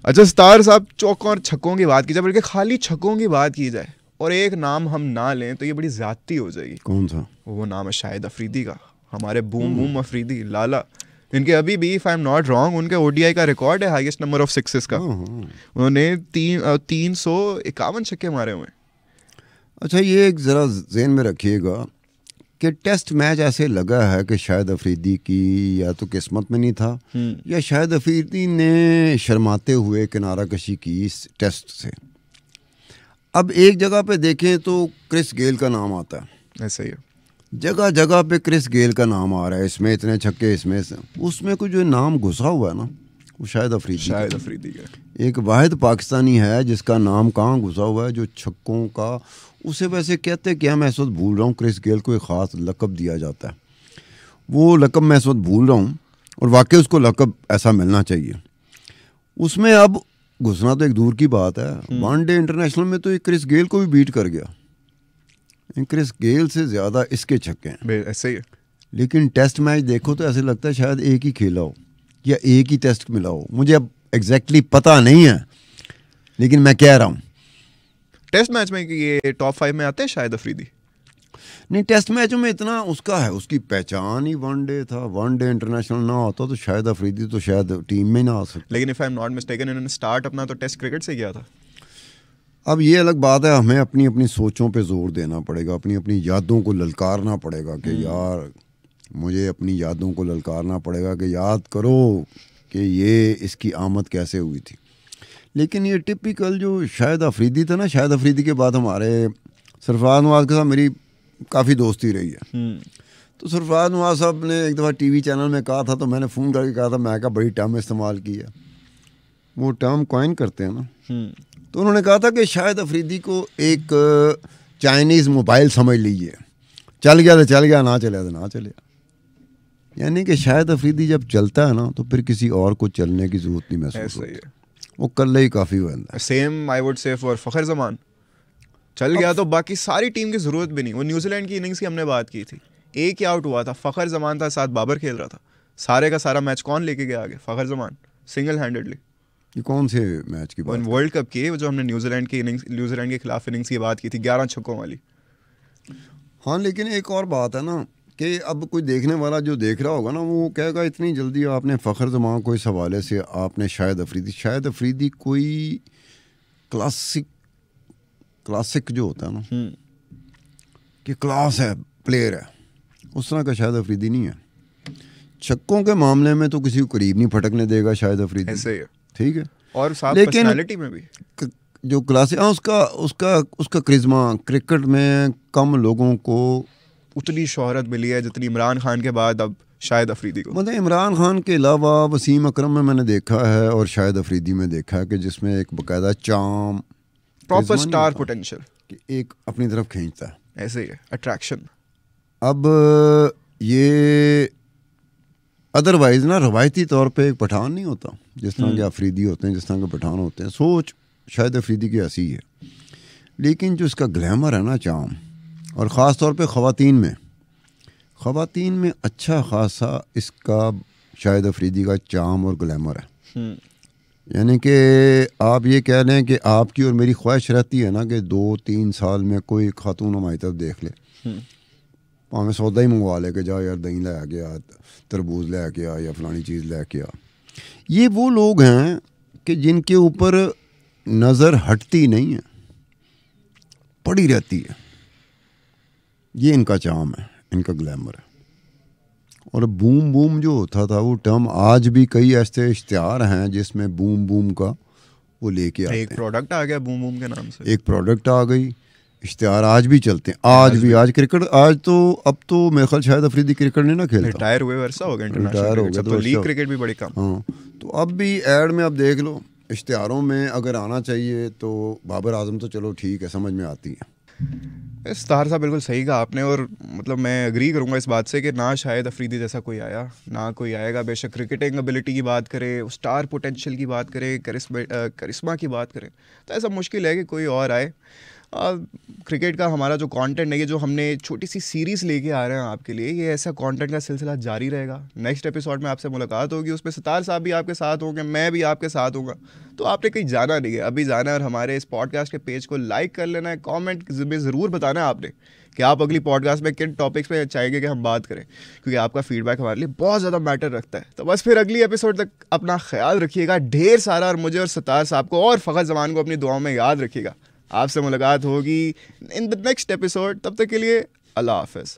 अच्छा स्टार साहब, चौकों और छक्कों की बात की जाए, बल्कि खाली छक्कों की बात की जाए और एक नाम हम ना लें तो ये बड़ी ज्यादती हो जाएगी। कौन सा? वो नाम है शाहिद अफरीदी का, हमारे बूम अफरीदी लाला। इनके अभी भी, if I am not wrong, उनके ओडीआई का रिकॉर्ड है हाईएस्ट नंबर ऑफ सिक्सेस का। उन्होंने 351 छक्के मारे हुए। अच्छा, ये एक ज़रा ज़हन में रखिएगा कि टेस्ट मैच ऐसे लगा है कि शाहिद अफरीदी की या तो किस्मत में नहीं था, या शाहिद अफरीदी ने शर्माते हुए किनारा कशी की इस टेस्ट से। अब एक जगह पे देखें तो क्रिस गेल का नाम आता है, ऐसा ही है, जगह जगह पे क्रिस गेल का नाम आ रहा है, इसमें इतने छक्के, इसमें उसमें कोई जो नाम घुसा हुआ है ना, वो शाहिद अफरीदी का। एक वाहिद पाकिस्तानी है जिसका नाम कहाँ घुसा हुआ है, जो छक्कों का, उसे वैसे कहते क्या, मैं इस वक्त भूल रहा हूँ, क्रिस गेल को एक ख़ास लक़ब दिया जाता है, वो लक़ब मैं इस वक्त भूल रहा हूँ, और वाकई उसको लक़ब ऐसा मिलना चाहिए। उसमें अब घुसना तो एक दूर की बात है, वनडे इंटरनेशनल में तो ये क्रिस गेल को भी बीट कर गया, क्रिस गेल से ज़्यादा इसके छक्के हैं, ऐसे ही है। लेकिन टेस्ट मैच देखो तो ऐसे लगता है शायद एक ही खेला हो या एक ही टेस्ट मिला हो, मुझे अब एग्जैक्टली पता नहीं है, लेकिन मैं कह रहा हूँ टेस्ट मैच में कि ये टॉप 5 में आते हैं शाहिद अफरीदी। नहीं, टेस्ट मैचों में इतना उसका है, उसकी पहचान ही वनडे था, वनडे इंटरनेशनल ना होता तो शायद अफरीदी तो शायद टीम में ना आ सकता। लेकिन if I am not mistaken, इन्होंने स्टार्ट अपना तो टेस्ट क्रिकेट से किया था। अब ये अलग बात है, हमें अपनी अपनी सोचों पे जोर देना पड़ेगा, अपनी अपनी यादों को ललकारना पड़ेगा कि यार मुझे अपनी यादों को ललकारना पड़ेगा कि याद करो कि ये इसकी आमद कैसे हुई थी। लेकिन ये टिपिकल जो शाहिद अफरीदी था ना, शाहिद अफरीदी के बाद हमारे सरफराज नवाज के साथ मेरी काफ़ी दोस्ती रही है। तो सरफराज नवाज साहब ने एक दफ़ा टीवी चैनल में कहा था, तो मैंने फ़ोन करके कहा था, मैं कहा बड़ी टर्म इस्तेमाल की है, वो टर्म कॉइन करते हैं ना, तो उन्होंने कहा था कि शाहिद अफरीदी को एक चाइनीज़ मोबाइल समझ लीजिए, चल गया तो चल गया, ना चले तो ना चले। यानी कि शाहिद अफरीदी जब चलता है ना तो फिर किसी और को चलने की ज़रूरत नहीं महसूस होती, वो कल ही काफ़ी हुआ है। Same I would say for Fakhar Zaman, चल गया तो बाकी सारी टीम की ज़रूरत भी नहीं। वो न्यूजीलैंड की इनिंग्स की हमने बात की थी, एक ही आउट हुआ था, फ़खर जमान था, साथ बाबर खेल रहा था, सारे का सारा मैच कौन लेके गया आगे? Fakhar Zaman single handedly. ये कौन से मैच की बात? वर्ल्ड कप की, जो हमने न्यूजीलैंड के खिलाफ इनिंग्स की बात की थी, 11 छक्कों वाली। हाँ, लेकिन एक और बात है ना कि अब कोई देखने वाला जो देख रहा होगा ना, वो कहेगा इतनी जल्दी आपने फ़खर जमान को इस हवाले से आपने शाहिद अफरीदी कोई क्लासिक जो होता है ना कि क्लास है, प्लेयर है, उस तरह का शाहिद अफरीदी नहीं है। छक्कों के मामले में तो किसी को करीब नहीं फटकने देगा शाहिद अफरीदी, ऐसे ही, ठीक है। और साथ लेकिन पर्सनालिटी में भी जो क्लासिक, हाँ, उसका क्रिज्मा, क्रिकेट में कम लोगों को उतनी शोहरत मिली है जितनी इमरान खान के बाद अब शाहिद अफरीदी को। मतलब इमरान खान के अलावा वसीम अकरम में मैंने देखा है और शाहिद अफरीदी में देखा है कि जिसमें एक बाकायदा चार्म, प्रॉपर स्टार पोटेंशियल कि एक अपनी तरफ खींचता है, ऐसे ही है, अट्रैक्शन। अब ये अदरवाइज ना रवायती तौर पे एक पठान नहीं होता जिस तरह के अफरीदी होते हैं, जिस तरह के पठान होते हैं, सोच शायद अफरीदी की ऐसी है। लेकिन जो इसका ग्लैमर है ना, चार्म, और ख़ास तौर पे ख़वातीन में अच्छा खासा इसका शाहिद अफरीदी का चार्म और ग्लैमर है। यानी कि आप ये कह लें कि आपकी और मेरी ख्वाहिश रहती है ना कि 2-3 साल में कोई खातून हमारी तरफ देख ले, हमें सौदा ही मंगवा ले के जा यार, दही ला के आ, तरबूज ला के आ, या फलानी चीज़ ला के आ। ये वो लोग हैं कि जिनके ऊपर नज़र हटती नहीं है, पड़ी रहती है। ये इनका चार्म है, इनका ग्लैमर है। और बूम बूम जो होता था वो टर्म, आज भी कई ऐसे इश्तिहार हैं जिसमें बूम बूम का वो लेके आते हैं। एक प्रोडक्ट आ गया बूम बूम के नाम से, एक प्रोडक्ट आ गई, इश्तिहार आज भी चलते हैं, आज क्रिकेट, आज तो अब तो मेरे ख्याल शायद अफरीदी क्रिकेट नहीं ना खेलता, रिटायर हुए वर्षा हो गया, रिटायर हो गया, तो लीग क्रिकेट भी बड़ी कम। हाँ, तो अब भी एड में अब देख लो, इश्तिहारों में अगर आना चाहिए तो बाबर आजम तो चलो ठीक है, समझ में आती है। इस्तार साहब बिल्कुल सही कहा आपने, और मतलब मैं एग्री करूंगा इस बात से कि ना शायद अफरीदी जैसा कोई आया, ना कोई आएगा। बेशक क्रिकेटिंग एबिलिटी की बात करें, स्टार पोटेंशियल की बात करें, करिश्मा की बात करें, तो ऐसा मुश्किल है कि कोई और आए। क्रिकेट का हमारा जो कंटेंट है, ये जो हमने छोटी सी सीरीज़ लेके आ रहे हैं आपके लिए, ये ऐसा कंटेंट का सिलसिला जारी रहेगा। नेक्स्ट एपिसोड में आपसे मुलाकात होगी, उसमें सितार साहब भी आपके साथ होंगे, मैं भी आपके साथ होऊंगा। तो आपने कहीं जाना नहीं है, अभी जाना है और हमारे इस पॉडकास्ट के पेज को लाइक कर लेना है। कमेंट में ज़रूर बताना है आपने कि आप अगली पॉडकास्ट में किन टॉपिक्स पे चाहेंगे कि हम बात करें, क्योंकि आपका फीडबैक हमारे लिए बहुत ज़्यादा मैटर रखता है। तो बस फिर अगली एपिसोड तक अपना ख्याल रखिएगा ढेर सारा, और मुझे और सितार साहब को और फ़खर जमान को अपनी दुआओं में याद रखिएगा। आपसे मुलाकात होगी इन द नेक्स्ट एपिसोड, तब तक के लिए अल्लाह हाफ़िज़।